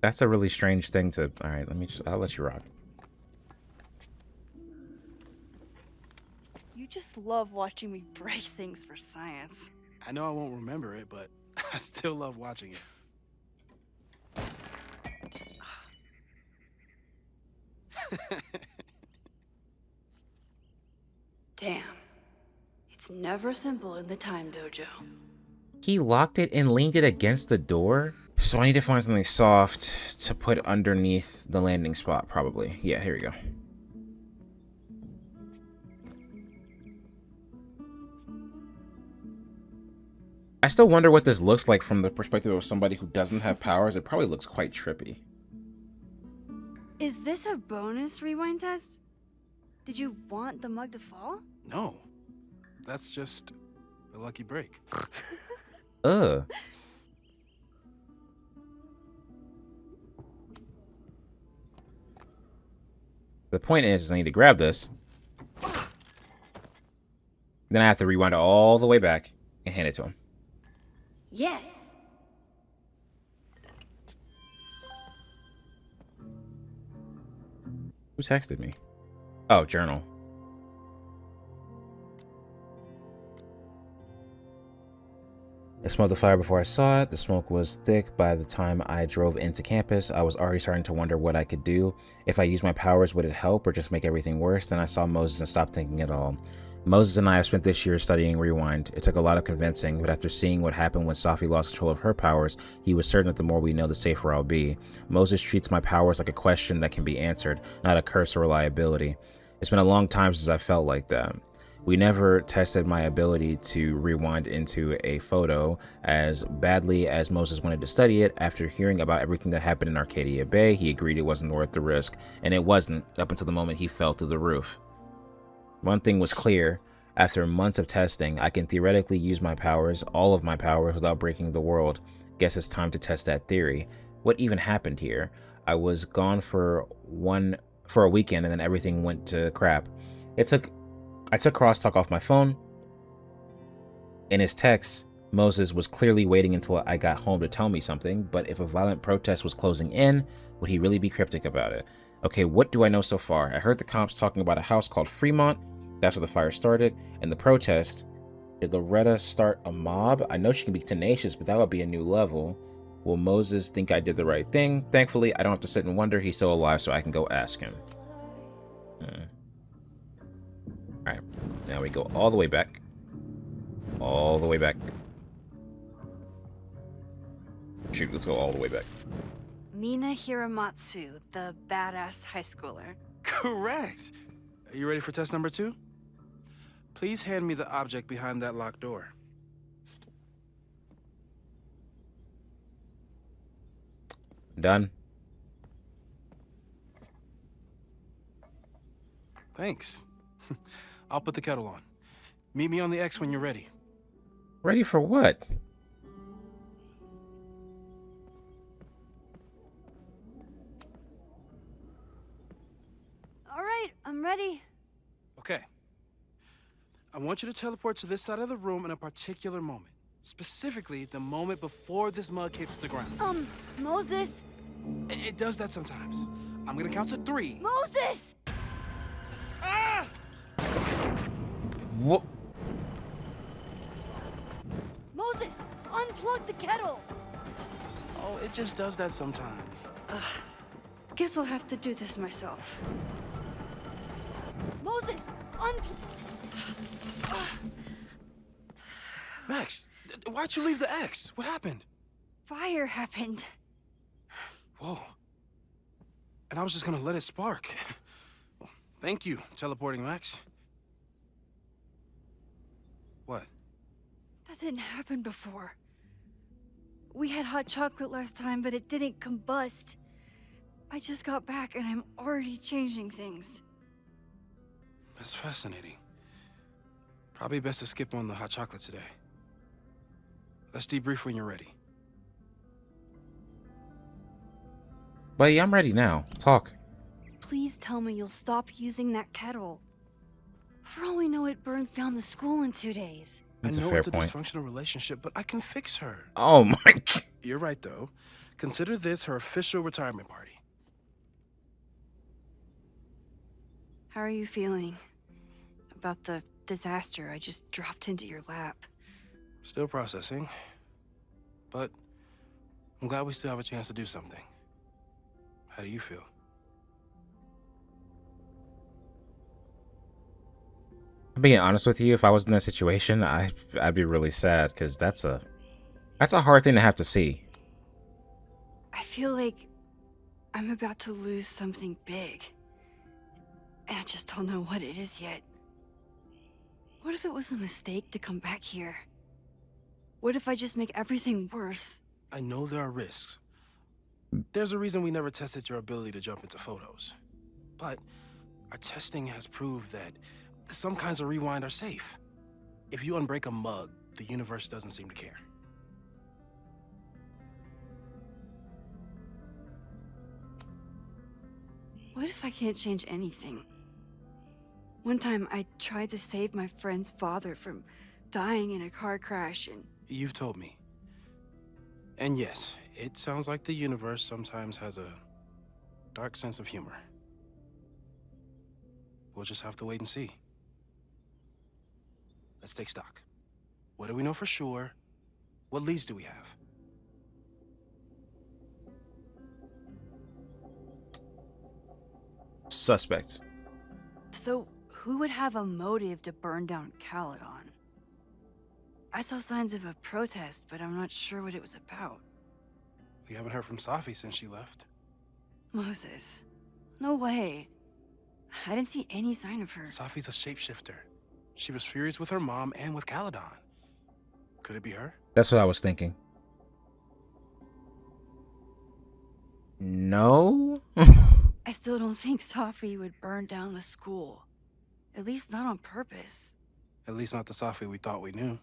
That's a really strange thing to. All right, I'll let you rock. You just love watching me break things for science. I know I won't remember it, but I still love watching it. Damn. It's never simple in the time dojo. He locked it and leaned it against the door. So I need to find something soft to put underneath the landing spot, probably. Yeah, here we go. I still wonder what this looks like from the perspective of somebody who doesn't have powers. It probably looks quite trippy. Is this a bonus rewind test? Did you want the mug to fall? No. That's just a lucky break. Ugh. The point is I need to grab this. Then I have to rewind it all the way back and hand it to him. Yes. Who texted me? Oh, journal. I smelled the fire before I saw it. The smoke was thick. By the time I drove into campus, I was already starting to wonder what I could do. If I used my powers, would it help or just make everything worse? Then I saw Moses and stopped thinking at all. Moses and I have spent this year studying Rewind. It took a lot of convincing, but after seeing what happened when Safi lost control of her powers, he was certain that the more we know, the safer I'll be. Moses treats my powers like a question that can be answered, not a curse or a liability. It's been a long time since I felt like that. We never tested my ability to rewind into a photo. As badly as Moses wanted to study it, after hearing about everything that happened in Arcadia Bay, he agreed it wasn't worth the risk, and it wasn't up until the moment he fell through the roof. One thing was clear. After months of testing, I can theoretically use my powers, all of my powers, without breaking the world. Guess it's time to test that theory. What even happened here? I was gone for a weekend, and then everything went to crap. I took crosstalk off my phone. In his text, Moses was clearly waiting until I got home to tell me something, but if a violent protest was closing in, would he really be cryptic about it? Okay, what do I know so far? I heard the cops talking about a house called Fremont. That's where the fire started. And the protest. Did Loretta start a mob? I know she can be tenacious, but that would be a new level. Will Moses think I did the right thing? Thankfully, I don't have to sit and wonder. He's still alive, so I can go ask him. Alright, now we go all the way back. All the way back. Shoot, let's go all the way back. Mina Hiramatsu, the badass high schooler. Correct. Are you ready for test number 2? Please hand me the object behind that locked door. Done. Thanks. I'll put the kettle on. Meet me on the X when you're ready. Ready for what? All right, I'm ready. Okay. I want you to teleport to this side of the room in a particular moment. Specifically, the moment before this mug hits the ground. Moses! It does that sometimes. I'm gonna count to 3. Moses! Ah! What? Moses, unplug the kettle! Oh, it just does that sometimes. Guess I'll have to do this myself. Moses, Max, why'd you leave the X? What happened? Fire happened. Whoa. And I was just gonna let it spark. Well, thank you, teleporting Max. What? That didn't happen before. We had hot chocolate last time, but it didn't combust. I just got back and I'm already changing things. That's fascinating. Probably best to skip on the hot chocolate today. Let's debrief when you're ready. Buddy, I'm ready now. Talk. Please tell me you'll stop using that kettle. For all we know, it burns down the school in 2 days. That's I know a fair it's a point. dysfunctional relationship, but I can fix her. Oh my God. You're right, though. Consider this her official retirement party. How are you feeling about the disaster I just dropped into your lap? Still processing. But I'm glad we still have a chance to do something. How do you feel? I'm being honest with you, if I was in that situation, I'd be really sad, because that's a hard thing to have to see. I feel like I'm about to lose something big. And I just don't know what it is yet. What if it was a mistake to come back here? What if I just make everything worse? I know there are risks. There's a reason we never tested your ability to jump into photos. But our testing has proved that some kinds of rewind are safe. If you unbreak a mug, the universe doesn't seem to care. What if I can't change anything? One time I tried to save my friend's father from dying in a car crash and... You've told me. And yes, it sounds like the universe sometimes has a dark sense of humor. We'll just have to wait and see. Let's take stock. What do we know for sure? What leads do we have? Suspect. So, who would have a motive to burn down Caledon? I saw signs of a protest, but I'm not sure what it was about. We haven't heard from Safi since she left. Moses. No way. I didn't see any sign of her. Safi's a shapeshifter. She was furious with her mom and with Caladon. Could it be her? That's what I was thinking. No? I still don't think Safi would burn down the school. At least not on purpose. At least not the Safi we thought we knew.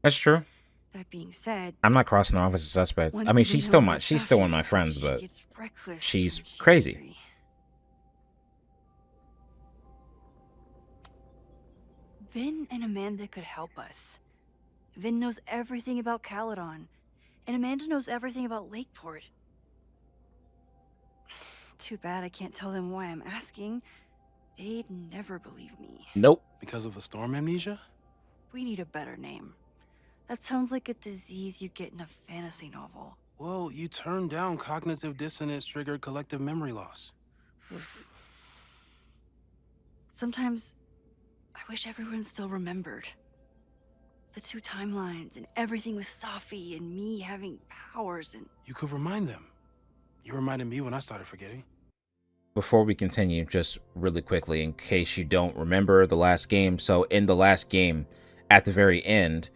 That's true. That being said, I'm not crossing her off as a suspect. one I mean, thing we she's know still about she's still one of Safi my is that friends, she but gets reckless she's when crazy. angry. Vin and Amanda could help us. Vin knows everything about Caladon, and Amanda knows everything about Lakeport. Too bad I can't tell them why I'm asking. They'd never believe me. Nope. Because of the storm amnesia? We need a better name. That sounds like a disease you get in a fantasy novel. Well, you turned down cognitive dissonance triggered collective memory loss. Sometimes I wish everyone still remembered. The two timelines and everything with Safi and me having powers and... You could remind them. You reminded me when I started forgetting. Before we continue, just really quickly, in case you don't remember the last game. So in the last game, at the very end,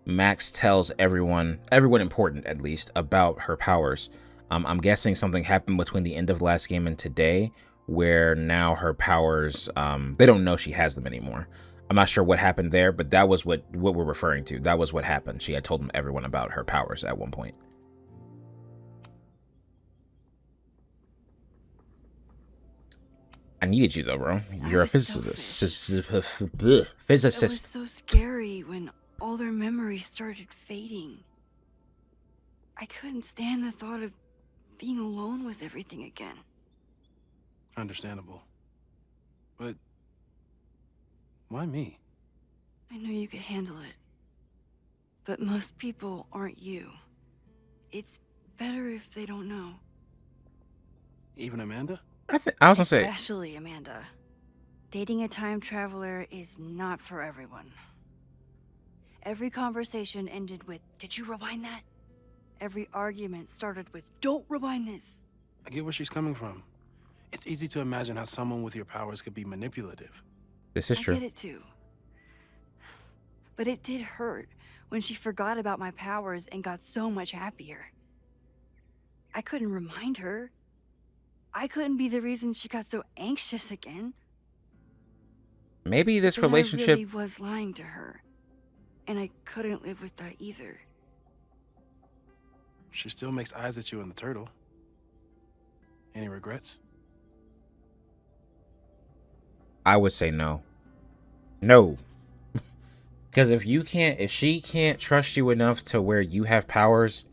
Max tells everyone important at least, about her powers. I'm guessing something happened between the end of last game and today, where now her powers, they don't know she has them anymore. I'm not sure what happened there, but that was what we're referring to. That was what happened. She had told everyone about her powers at one point. I needed you though, bro. You're a physicist. It was so scary when all their memories started fading. I couldn't stand the thought of being alone with everything again. Understandable. But why me? I know you could handle it. But most people aren't you. It's better if they don't know. Even Amanda? I was gonna say, Especially Amanda. Dating a time traveler is not for everyone. Every conversation ended with, "Did you rewind that?" Every argument started with, "Don't rewind this." I get where she's coming from. It's easy to imagine how someone with your powers could be manipulative. this is I true. get it too. But it did hurt when she forgot about my powers and got so much happier. I couldn't remind her. I couldn't be the reason she got so anxious again. Maybe this Then relationship. I really was lying to her. And I couldn't live with that either. She still makes eyes at you and the turtle. Any regrets? I would say no. No. Because if she can't trust you enough to where you have powers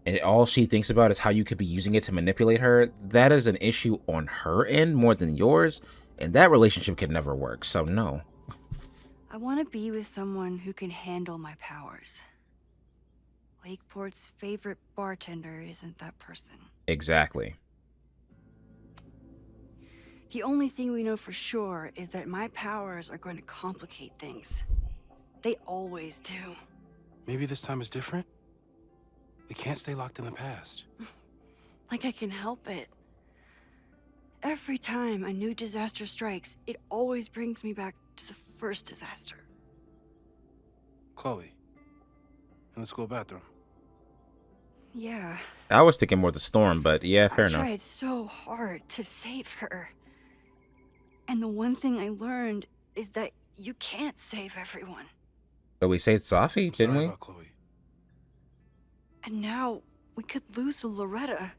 and all she thinks about is how you could be using it to manipulate her, that is an issue on her end more than yours, and that relationship could never work. So no. I want to be with someone who can handle my powers. Lakeport's favorite bartender isn't that person. Exactly. The only thing we know for sure is that my powers are going to complicate things. They always do. Maybe this time is different? We can't stay locked in the past. Like I can help it. Every time a new disaster strikes, it always brings me back to the first disaster. Chloe. In the school bathroom. Yeah. I was thinking more the storm, but yeah, fair enough. I tried so hard to save her. And the one thing I learned is that you can't save everyone. But we saved Safi, didn't we? About Chloe. And now we could lose a Loretta,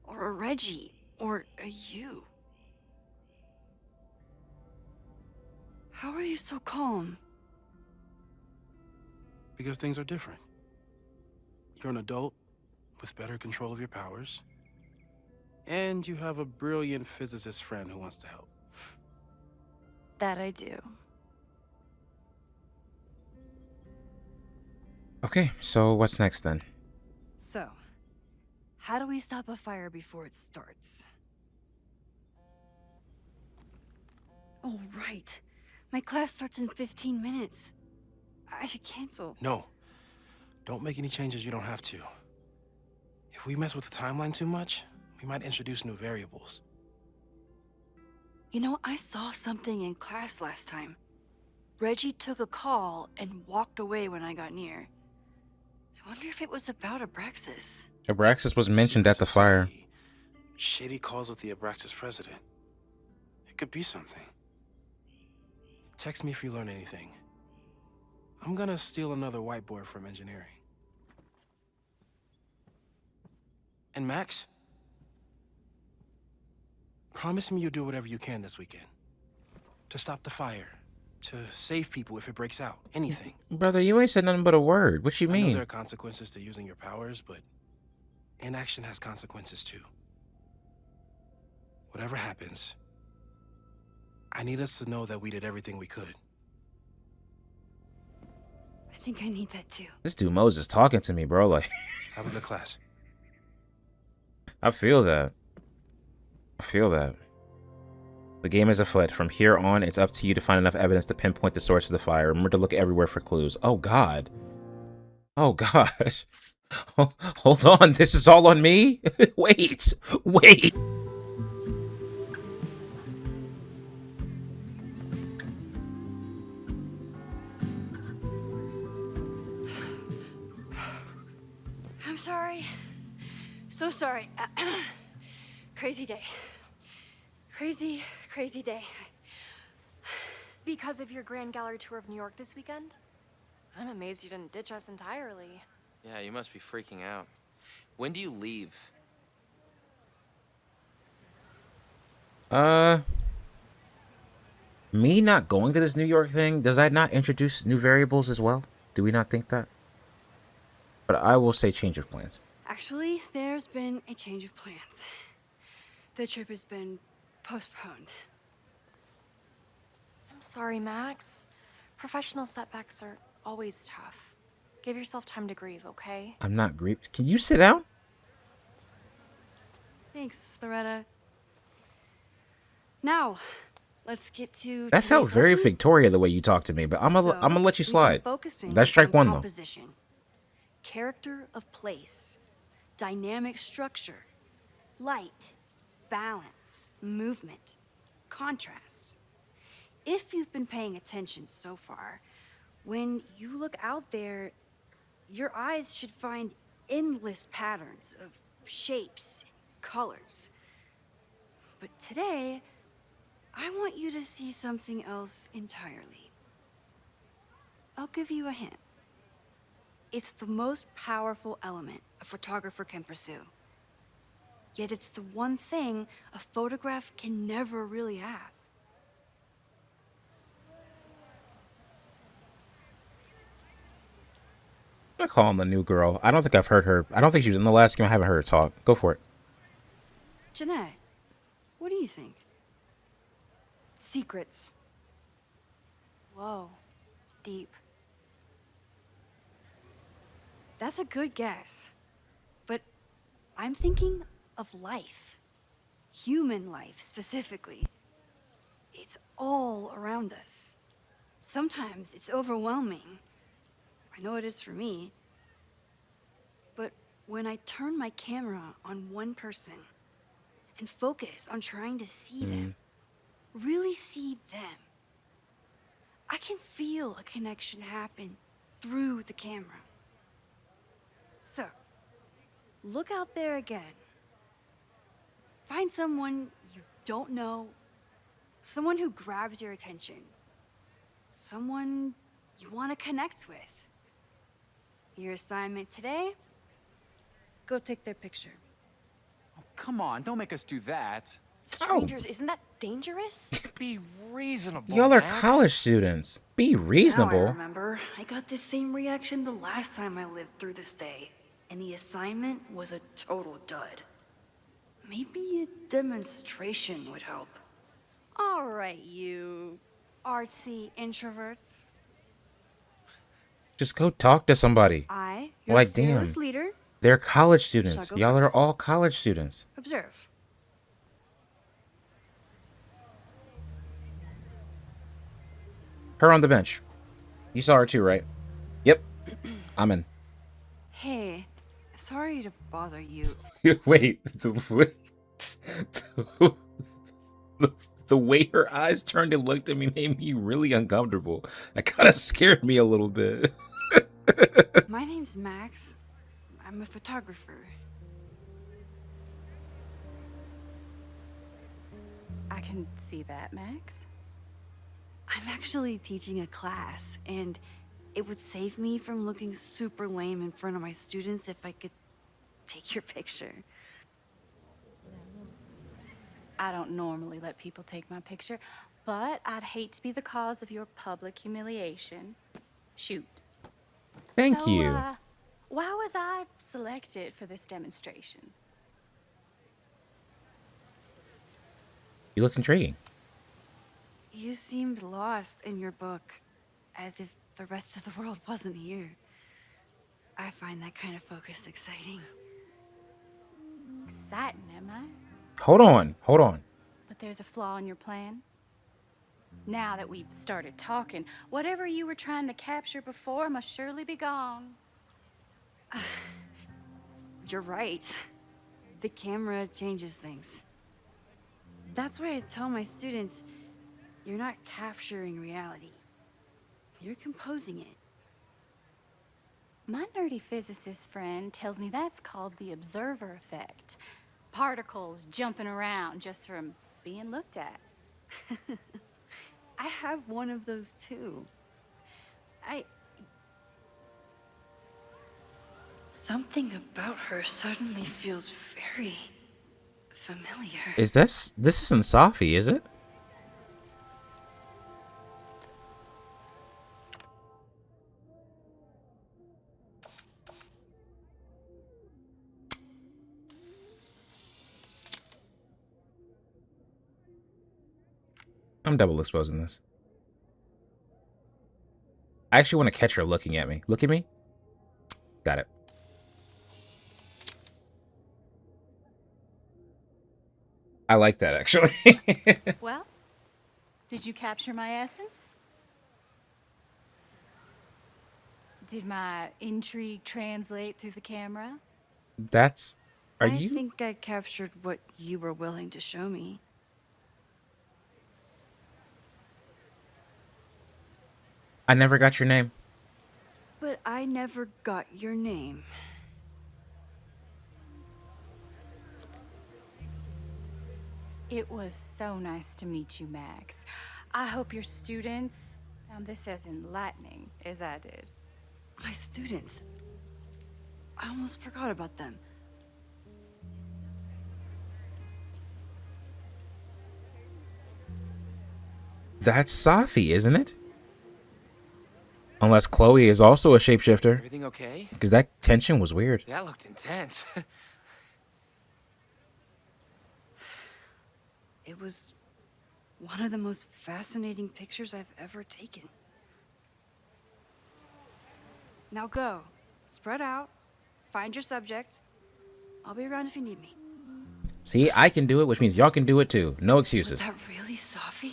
or a Reggie, or a you. How are you so calm? Because things are different. You're an adult with better control of your powers. And you have a brilliant physicist friend who wants to help. That I do. Okay, so what's next then? So, how do we stop a fire before it starts? Oh, right. My class starts in 15 minutes. I should cancel. No. Don't make any changes you don't have to. If we mess with the timeline too much, we might introduce new variables. You know, I saw something in class last time. Reggie took a call and walked away when I got near. I wonder if it was about Abraxas. Abraxas was mentioned at the fire. Shady calls with the Abraxas president. It could be something. Text me if you learn anything. I'm gonna steal another whiteboard from engineering. And Max? Promise me you'll do whatever you can this weekend. To stop the fire. To save people if it breaks out. Anything. Brother, you ain't said nothing but a word. What you I know mean? there are consequences to using your powers, but inaction has consequences too. Whatever happens, I need us to know that we did everything we could. I think I need that too. This dude Moses talking to me, bro. Like, Have a good class. I feel that. I feel that. The game is afoot. From here on, it's up to you to find enough evidence to pinpoint the source of the fire. Remember to look everywhere for clues. Oh, God. Oh, gosh. Hold on. This is all on me? Wait. Wait. I'm sorry. So sorry. Crazy day. Crazy day. Because of your Grand Gallery tour of New York this weekend? I'm amazed you didn't ditch us entirely. Yeah, you must be freaking out. When do you leave? Me not going to this New York thing, does that not introduce new variables as well? Do we not think that? But I will say change of plans. Actually, there's been a change of plans. The trip has been postponed. I'm sorry, Max. Professional setbacks are always tough. Give yourself time to grieve, okay? I'm not grieved. Can you sit down? Thanks, Loretta. Now, let's get to That felt today's very lesson. Victoria the way you talked to me, but I'm gonna let you we've been slide. focusing That's strike on one though. composition, character of place, dynamic structure, light, balance, movement, contrast. If you've been paying attention so far, when you look out there, your eyes should find endless patterns of shapes and colors. But today, I want you to see something else entirely. I'll give you a hint. It's the most powerful element a photographer can pursue. Yet it's the one thing a photograph can never really have. I'm gonna call him the new girl. I don't think I've heard her. I don't think she was in the last game. I haven't heard her talk. Go for it. Janae, what do you think? Secrets. Whoa. Deep. That's a good guess. But I'm thinking of life. Human life, specifically. It's all around us. Sometimes it's overwhelming. I know it is for me. But when I turn my camera on one person and focus on trying to see them, really see them, I can feel a connection happen through the camera. So, look out there again. Find someone you don't know, someone who grabs your attention, someone you want to connect with. Your assignment today? Go take their picture. Oh, come on, don't make us do that. Strangers, isn't that dangerous? Be reasonable. Y'all are Max. college students. Be Now I reasonable. remember. I got the same reaction the last time I lived through this day, and the assignment was a total dud. Maybe a demonstration would help. All right, you artsy introverts. Just go talk to somebody. I, your Like, damn. fearless leader, They're college students. Shall I go Y'all are first? all college students. observe. Her on the bench. You saw her too, right? Yep. I'm in. Hey, sorry to bother you. Wait. Wait. The way her eyes turned and looked at me made me really uncomfortable. That kind of scared me a little bit. My name's Max. I'm a photographer. I can see that, Max. I'm actually teaching a class, and it would save me from looking super lame in front of my students if I could take your picture. I don't normally let people take my picture, but I'd hate to be the cause of your public humiliation. Shoot. Thank you. Why was I selected for this demonstration? You look intriguing. You seemed lost in your book, as if the rest of the world wasn't here. I find that kind of focus exciting. Exciting, am I? Hold on. But there's a flaw in your plan. Now that we've started talking, whatever you were trying to capture before must surely be gone. You're right. The camera changes things. That's why I tell my students, you're not capturing reality. You're composing it. My nerdy physicist friend tells me that's called the observer effect. Particles jumping around just from being looked at. I have one of those too. Something about her suddenly feels very familiar. Is this isn't Safi, is it? I'm double exposing this. I actually want to catch her looking at me. Look at me. Got it. I like that, actually. Well, did you capture my essence? Did my intrigue translate through the camera? That's... Are I you... think I captured what you were willing to show me. I never got your name. But I never got your name. It was so nice to meet you, Max. I hope your students found this as enlightening as I did. My students. I almost forgot about them. That's Safi, isn't it? Unless Chloe is also a shapeshifter. Everything okay? Because that tension was weird. That looked intense. It was one of the most fascinating pictures I've ever taken. Now go. Spread out. Find your subject. I'll be around if you need me. See, I can do it, which means y'all can do it too. No Was excuses. that really Safi?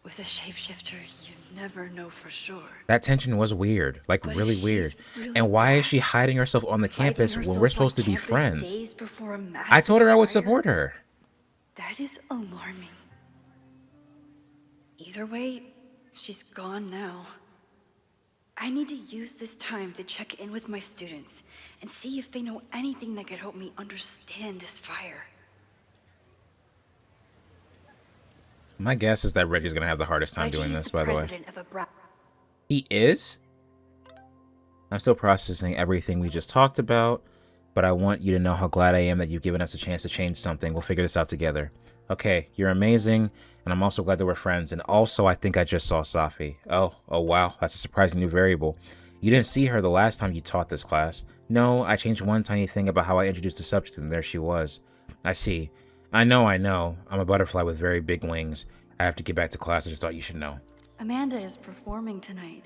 With a shapeshifter, you never know for sure. That tension was weird. Like, But if really she's weird. really And why is bad, she hiding herself on the campus hiding when we're herself on supposed to be campus friends? days before a I told her I would massive support fire? her. That is alarming. Either way, she's gone now. I need to use this time to check in with my students and see if they know anything that could help me understand this fire. My guess is that Reggie's gonna have the hardest time Reggie doing is this, the by the way. president of a He is? I'm still processing everything we just talked about, but I want you to know how glad I am that you've given us a chance to change something. We'll figure this out together. Okay, you're amazing, and I'm also glad that we're friends. And also, I think I just saw Safi. Oh wow, that's a surprising new variable. You didn't see her the last time you taught this class. No, I changed one tiny thing about how I introduced the subject, and there she was. I see. I know. I'm a butterfly with very big wings. I have to get back to class. I just thought you should know. Amanda is performing tonight.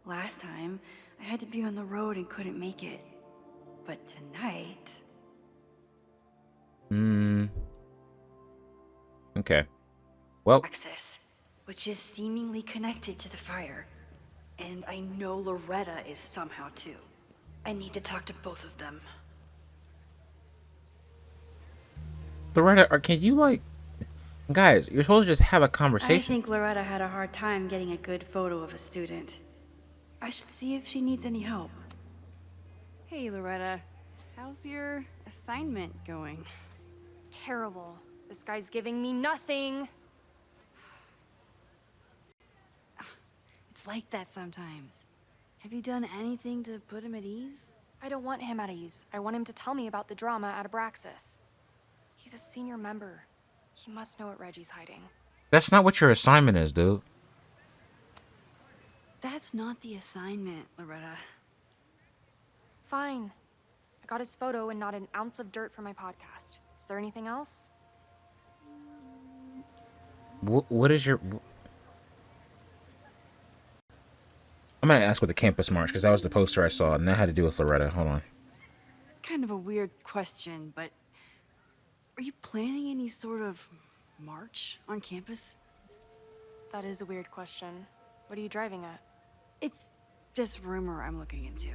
Last time, I had to be on the road and couldn't make it. But tonight... Okay. Well... Access, which is seemingly connected to the fire. And I know Loretta is somehow too. I need to talk to both of them. Loretta, can you, like... Guys, you're supposed to just have a I conversation. think Loretta had a hard time getting a good photo of a student. I should see if she needs any help. Hey, Loretta. How's your assignment going? Terrible. This guy's giving me nothing. It's like that sometimes. Have you done anything to put him at ease? I don't want him at ease. I want him to tell me about the drama at Abraxas. He's a senior member. He must know what Reggie's hiding. That's not what your assignment is, dude. That's not the assignment, Loretta. Fine. I got his photo and not an ounce of dirt for my podcast. Is there anything else? What is your... I'm gonna ask with the campus march, because that was the poster I saw, and that had to do with Loretta. Hold on. Kind of a weird question, but are you planning any sort of march on campus? That is a weird question. What are you driving at? It's just rumor I'm looking into.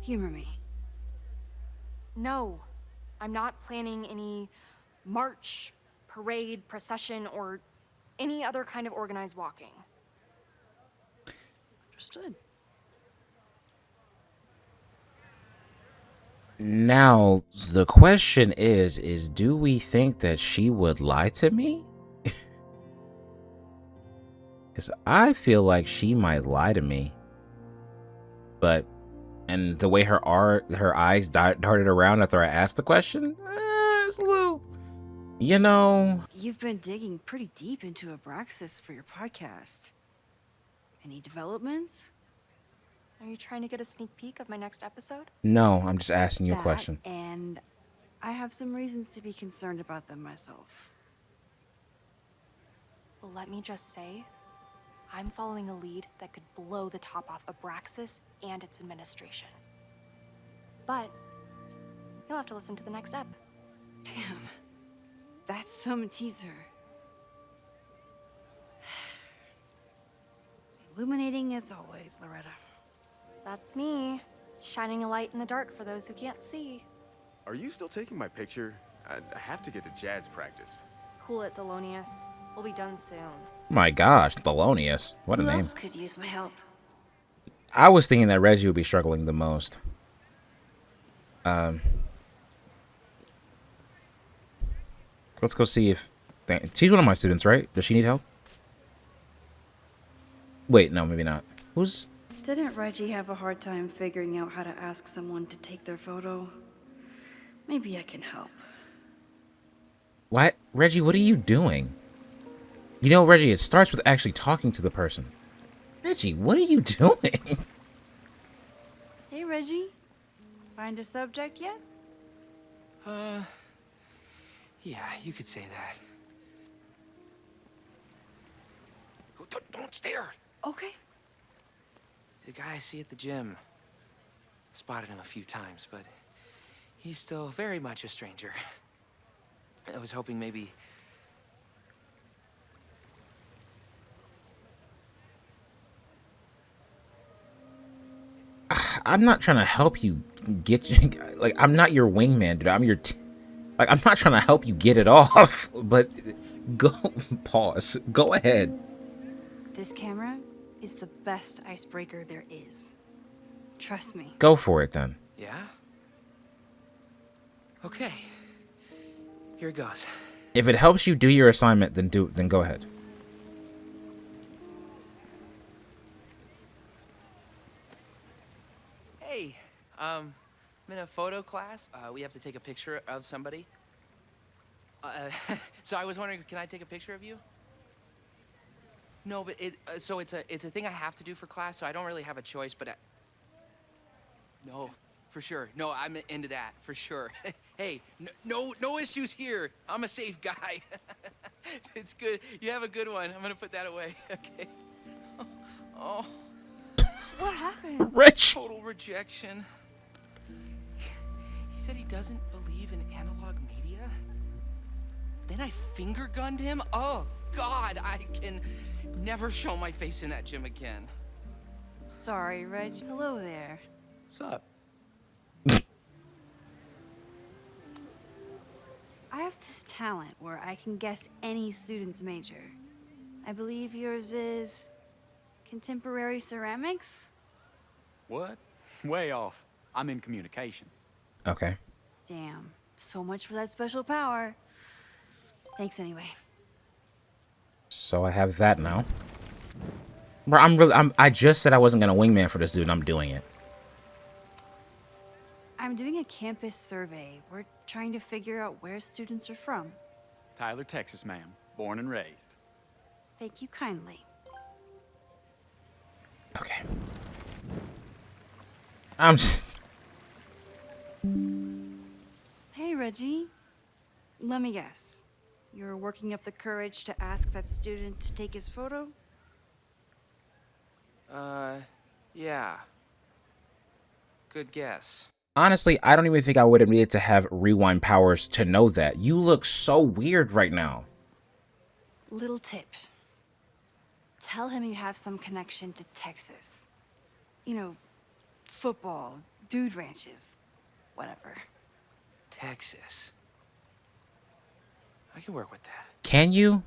Humor me. No. I'm not planning any march, parade, procession, or any other kind of organized walking. Understood. Now, the question is do we think that she would lie to me? Because I feel like she might lie to me. But, and the way her eyes darted around after I asked the question, it's a little, you know. You've been digging pretty deep into Abraxas for your podcast. Any developments? Are you trying to get a sneak peek of my next episode? No, I'm just asking you a That, question. And I have some reasons to be concerned about them myself. Well, let me just say, I'm following a lead that could blow the top off Abraxas and its administration. But you'll have to listen to the next ep. Damn. That's some teaser. Illuminating as always, Loretta. That's me, shining a light in the dark for those who can't see. Are you still taking my picture? I have to get to jazz practice. Cool it, Thelonious. We'll be done soon. My gosh, Thelonious. What a Who name. else could use my help? I was thinking that Reggie would be struggling the most. Let's go see if... She's one of my students, right? Does she need help? Wait, no, maybe not. Who's... Didn't Reggie have a hard time figuring out how to ask someone to take their photo? Maybe I can help. What? Reggie, what are you doing? You know, Reggie, it starts with actually talking to the person. Reggie, what are you doing? Hey, Reggie. Find a subject yet? Yeah, you could say that. Oh, don't stare! Okay. The guy I see at the gym. Spotted him a few times, but he's still very much a stranger. I was hoping maybe... I'm not trying to help you get... Like, I'm not your wingman, dude. I'm your... Like, I'm not trying to help you get it off, but... Go... Pause. Go ahead. This camera is the best icebreaker there is. Trust me. Go for it, then. Yeah? Okay. Here it goes. If it helps you do your assignment, then go ahead. Hey, I'm in a photo class. We have to take a picture of somebody. So I was wondering, can I take a picture of you? No, but so it's a thing I have to do for class, so I don't really have a choice, but no, for sure. No, I'm into that, for sure. Hey, no issues here. I'm a safe guy. It's good. You have a good one. I'm gonna put that away. Okay. Oh. What happened? Rich! Total rejection. He said he doesn't believe in analog media. Then I finger gunned him? Oh, God, I can never show my face in that gym again. Sorry, Reg. Hello there. What's up? I have this talent where I can guess any student's major. I believe yours is contemporary ceramics? What? Way off. I'm in communications. Okay. Damn, so much for that special power. Thanks anyway. So I have that now. Bro, I just said I wasn't gonna wingman for this dude, and I'm doing it. I'm doing a campus survey. We're trying to figure out where students are from. Tyler, Texas, ma'am. Born and raised. Thank you kindly. Okay. I'm just... Hey, Reggie. Let me guess. You're working up the courage to ask that student to take his photo? Yeah. Good guess. Honestly, I don't even think I would have needed to have rewind powers to know that. You look so weird right now. Little tip. Tell him you have some connection to Texas. You know, football, dude ranches, whatever. Texas. I can work with that. Can you?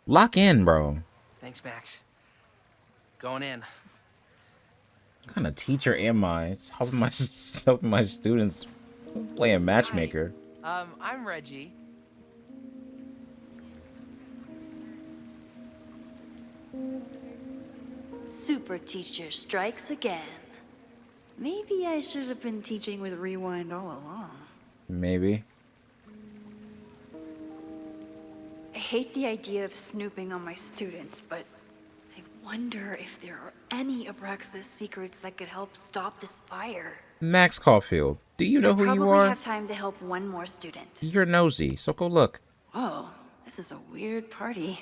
Lock in, bro. Thanks, Max. Going in. What kind of teacher am I? Helping my students playing matchmaker. Hi. I'm Reggie. Super teacher strikes again. Maybe I should have been teaching with Rewind all along. Maybe. I hate the idea of snooping on my students, but I wonder if there are any Abraxas secrets that could help stop this fire. Max Caulfield, do you know who you I are? have time to help one more student. You're nosy, so go look. Oh, this is a weird party.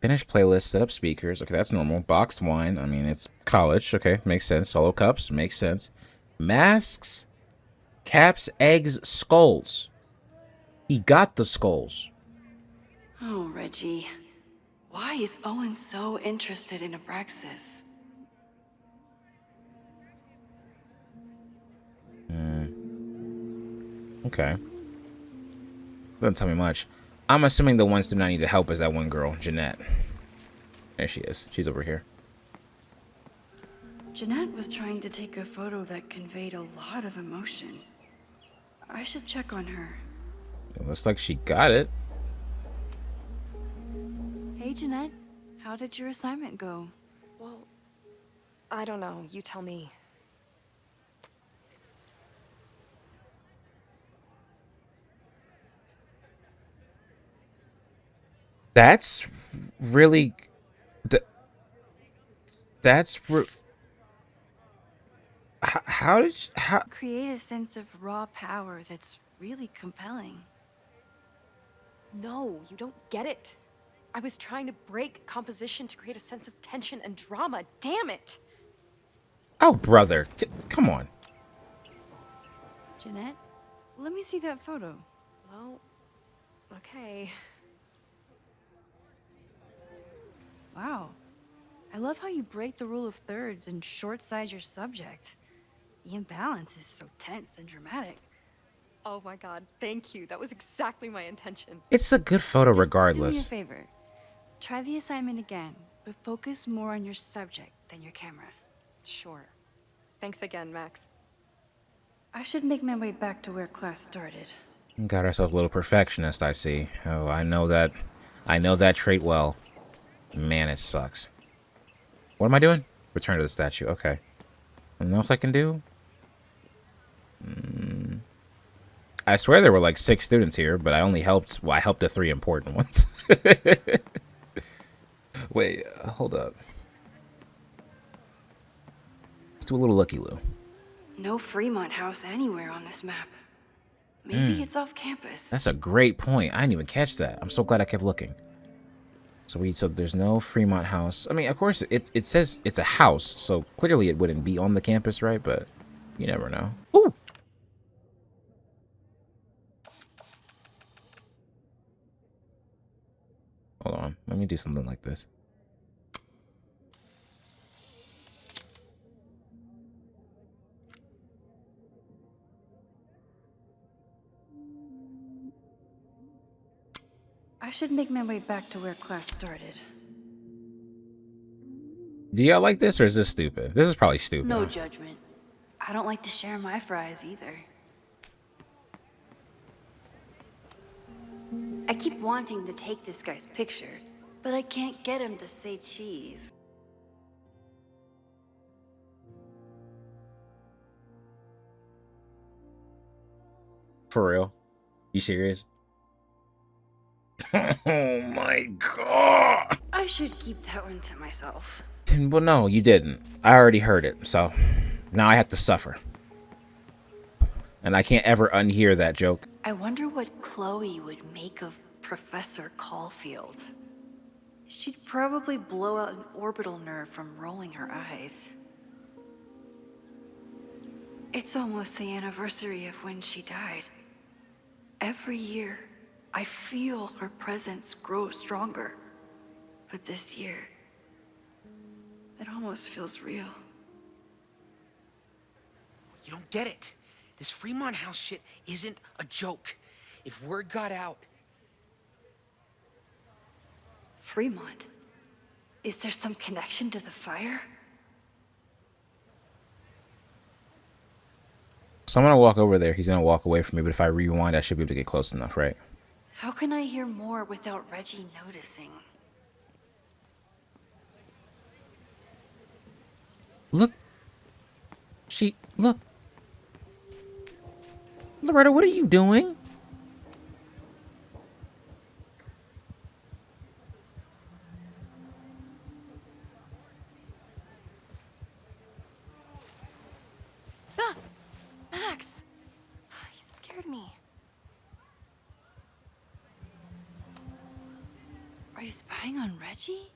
Finish playlist, set up speakers. Okay, that's normal. Boxed wine. I mean, it's college. Okay, makes sense. Solo cups. Makes sense. Masks, caps, eggs, skulls. He got the skulls. Oh, Reggie. Why is Owen so interested in Abraxas? Okay. Doesn't tell me much. I'm assuming the one student I need to help is that one girl, Jeanette. There she is. She's over here. Jeanette was trying to take a photo that conveyed a lot of emotion. I should check on her. It looks like she got it. Hey, Jeanette. How did your assignment go? Well, I don't know. You tell me. That's really... That's... How did you... How... Create a sense of raw power that's really compelling. No, you don't get it. I was trying to break composition to create a sense of tension and drama. Damn it! Oh, brother. Come on. Jeanette, let me see that photo. Well, okay. Wow. I love how you break the rule of thirds and short-size your subject. The imbalance is so tense and dramatic. Oh my god, thank you. That was exactly my intention. It's a good photo regardless. Do me a favor. Try the assignment again, but focus more on your subject than your camera. Sure. Thanks again, Max. I should make my way back to where class started. Got ourselves a little perfectionist, I see. Oh, I know that trait well. Man, it sucks. What am I doing? Return to the statue. Okay. Anything else I can do? I swear there were like 6 students here, but I only helped... Well, I helped the 3 important ones. Wait, hold up. Let's do a little looky-loo. No Fremont House anywhere on this map. Maybe it's off campus. That's a great point. I didn't even catch that. I'm so glad I kept looking. So there's no Fremont House. I mean, of course, it says it's a house, so clearly it wouldn't be on the campus, right? But you never know. Ooh! Hold on. Let me do something like this. should make my way back to where class started. Do y'all like this or is this stupid? This is probably stupid. No judgment. I don't like to share my fries either. I keep wanting to take this guy's picture, but I can't get him to say cheese. For real? You serious? Oh my god. I should keep that one to myself. Well, no, you didn't. I already heard it, so now I have to suffer. And I can't ever unhear that joke. I wonder what Chloe would make of Professor Caulfield. She'd probably blow out an orbital nerve from rolling her eyes. It's almost the anniversary of when she died. Every year, I feel her presence grow stronger. But this year, it almost feels real. You don't get it. This Fremont House shit isn't a joke. If word got out... Fremont? Is there some connection to the fire? So I'm gonna walk over there. He's gonna walk away from me, but if I rewind, I should be able to get close enough, right? How can I hear more without Reggie noticing? Look. Look. Loretta, what are you doing? Ah! Max! You scared me. Are you spying on Reggie?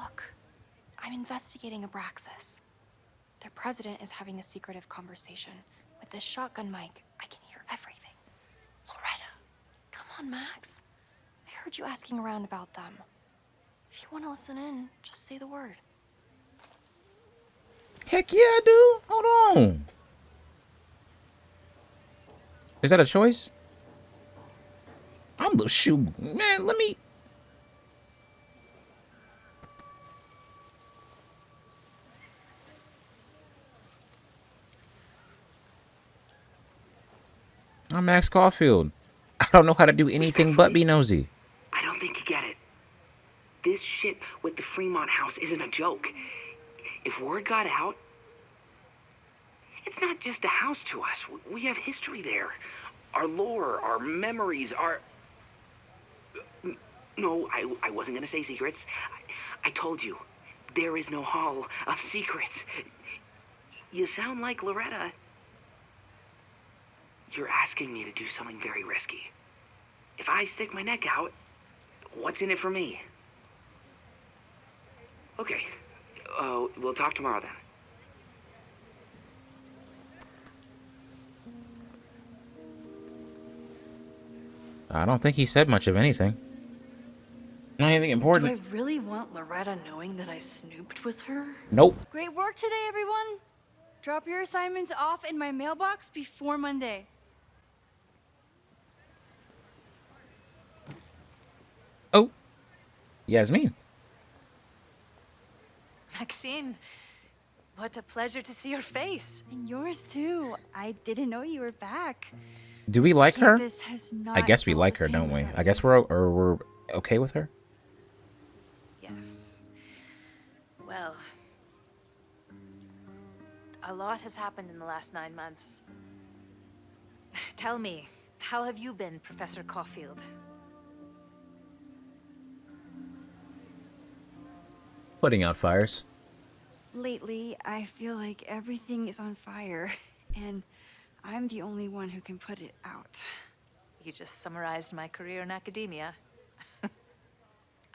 Look, I'm investigating Abraxas. Their president is having a secretive conversation. With this shotgun mic, I can hear everything. Loretta, come on, Max. I heard you asking around about them. If you want to listen in, just say the word. Heck yeah, I do. Hold on. Is that a choice? I'm the shoe. Man, let me... I'm Max Caulfield. I don't know how to do anything but be nosy. I don't think you get it. This shit with the Fremont House isn't a joke. If word got out, it's not just a house to us. We have history there. Our lore, our memories, our... No, I wasn't gonna say secrets. I told you, there is no hall of secrets. You sound like Loretta. You're asking me to do something very risky. If I stick my neck out, what's in it for me? Okay, we'll talk tomorrow then. I don't think he said much of anything. Not anything important. Do I really want Loretta knowing that I snooped with her? Nope. Great work today, everyone. Drop your assignments off in my mailbox before Monday. Oh. Yasmin. Maxine, what a pleasure to see your face. And yours too. I didn't know you were back. Do we like her? Campus has I guess we not like the her, same don't we? without I guess we're okay with her. Yes. Well, a lot has happened in the last 9 months. Tell me, how have you been, Professor Caulfield? Putting out fires. Lately, I feel like everything is on fire, and I'm the only one who can put it out. You just summarized my career in academia.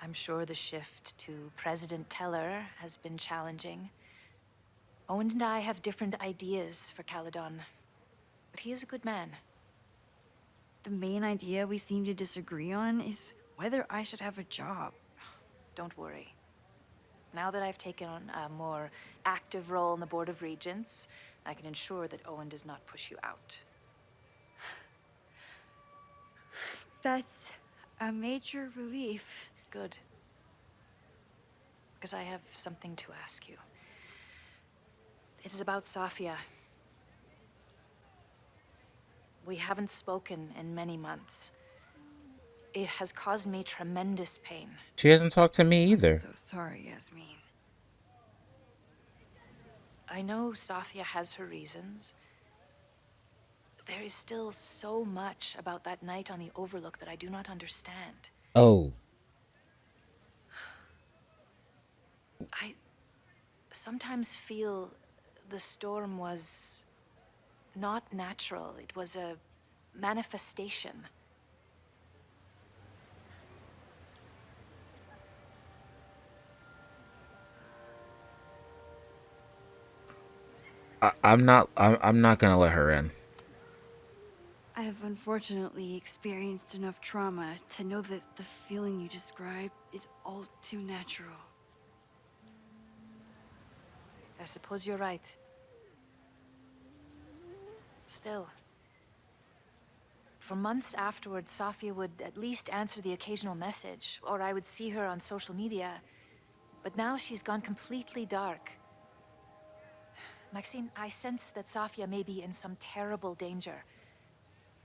I'm sure the shift to President Teller has been challenging. Owen and I have different ideas for Caledon, but he is a good man. The main idea we seem to disagree on is whether I should have a job. Don't worry. Now that I've taken on a more active role in the Board of Regents, I can ensure that Owen does not push you out. That's a major relief. Good. Because I have something to ask you. It is about Safia. We haven't spoken in many months. It has caused me tremendous pain. She hasn't talked to me either. I'm so sorry, Yasmin. I know Safia has her reasons. There is still so much about that night on the Overlook that I do not understand. Oh. I sometimes feel the storm was not natural. It was a manifestation. I'm not gonna let her in. I have unfortunately experienced enough trauma to know that the feeling you describe is all too natural. I suppose you're right. Still, for months afterwards, Safia would at least answer the occasional message, or I would see her on social media. But now she's gone completely dark. Maxine, I sense that Safia may be in some terrible danger.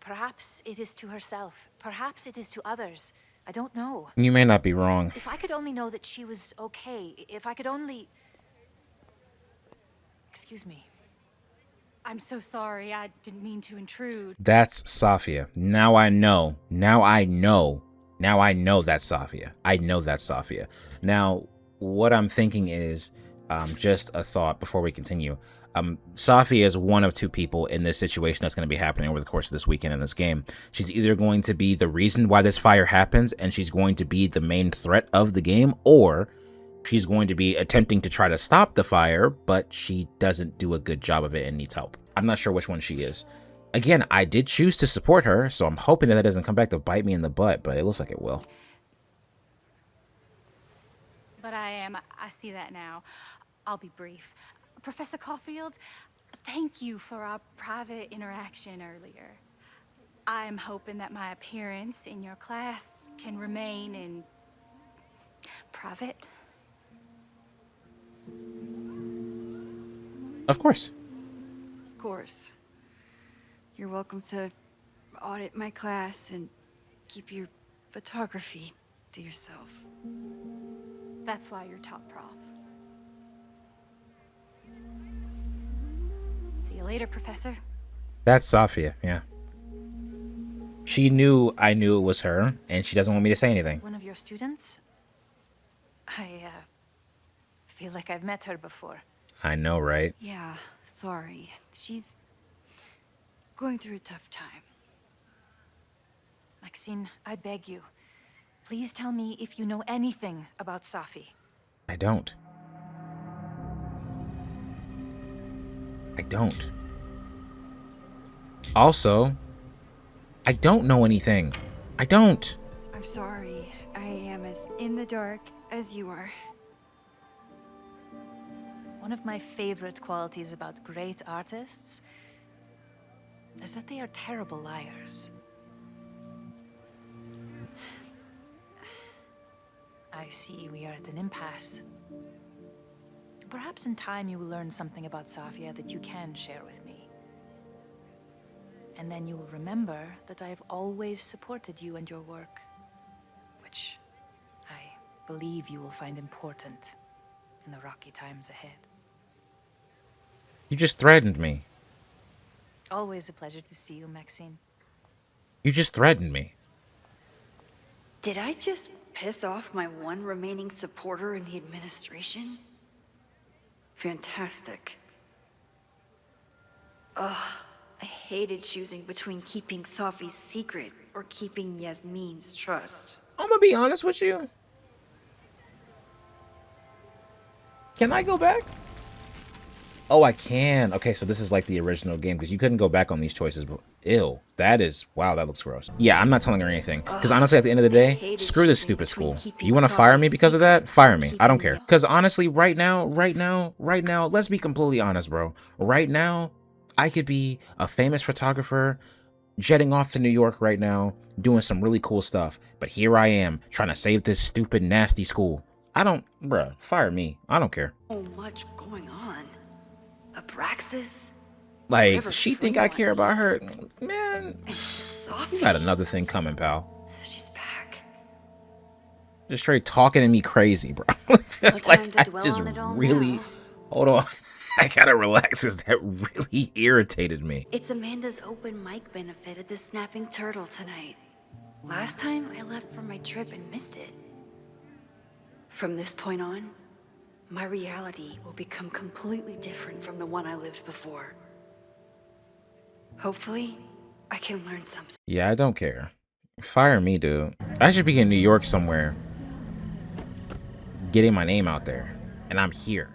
Perhaps it is to herself. Perhaps it is to others. I don't know. You may not be wrong. If I could only know that she was okay, if I could only... Excuse me. I'm so sorry. I didn't mean to intrude. That's Safia. Now I know. Now I know. Now I know that's Safia. I know that's Safia. Now, what I'm thinking is, just a thought before we continue. Safia is one of two people in this situation that's going to be happening over the course of this weekend in this game. She's either going to be the reason why this fire happens and she's going to be the main threat of the game, or she's going to be attempting to try to stop the fire, but she doesn't do a good job of it and needs help. I'm not sure which one she is. Again, I did choose to support her, so I'm hoping that doesn't come back to bite me in the butt, but it looks like it will. But I see that now. I'll be brief. Professor Caulfield, thank you for our private interaction earlier. I'm hoping that my appearance in your class can remain in private. Of course. Of course. You're welcome to audit my class and keep your photography to yourself. That's why you're top prof. See you later, Professor. That's Safia, yeah. She knew I knew it was her, and she doesn't want me to say anything. One of your students? I feel like I've met her before. I know, right? Yeah, sorry. She's going through a tough time. Maxine, I beg you. Please tell me if you know anything about Safi. I don't. I don't. Also, I don't know anything. I don't. I'm sorry. I am as in the dark as you are. One of my favorite qualities about great artists is that they are terrible liars. I see we are at an impasse. Perhaps in time you will learn something about Safia that you can share with me. And then you will remember that I have always supported you and your work, which I believe you will find important in the rocky times ahead. You just threatened me. Always a pleasure to see you, Maxine. You just threatened me. Did I just piss off my one remaining supporter in the administration? Fantastic. Ugh, I hated choosing between keeping Safi's secret or keeping Yasmin's trust. I'm gonna be honest with you. Can I go back? Oh, I can. Okay, so this is like the original game because you couldn't go back on these choices. But ew, that is, wow, that looks gross. Yeah, I'm not telling her anything because honestly, at the end of the day, screw this stupid school. You want to fire me because of that? Fire me. I don't care. Because honestly, right now, let's be completely honest, bro. Right now, I could be a famous photographer jetting off to New York right now, doing some really cool stuff. But here I am, trying to save this stupid, nasty school. Bruh, fire me. I don't care. So much going on. Abraxas. Like, Whatever she think I care about her? Man, And Sophie. you got another thing coming, pal. She's back. Just straight talking to me crazy, bro. Like, I just really... Hold on. I gotta relax, because that really irritated me. It's Amanda's open mic benefit at the Snapping Turtle tonight. Last time I left for my trip and missed it. From this point on, my reality will become completely different from the one I lived before. Hopefully, I can learn something. Yeah, I don't care. Fire me, dude. I should be in New York somewhere, getting my name out there, and I'm here.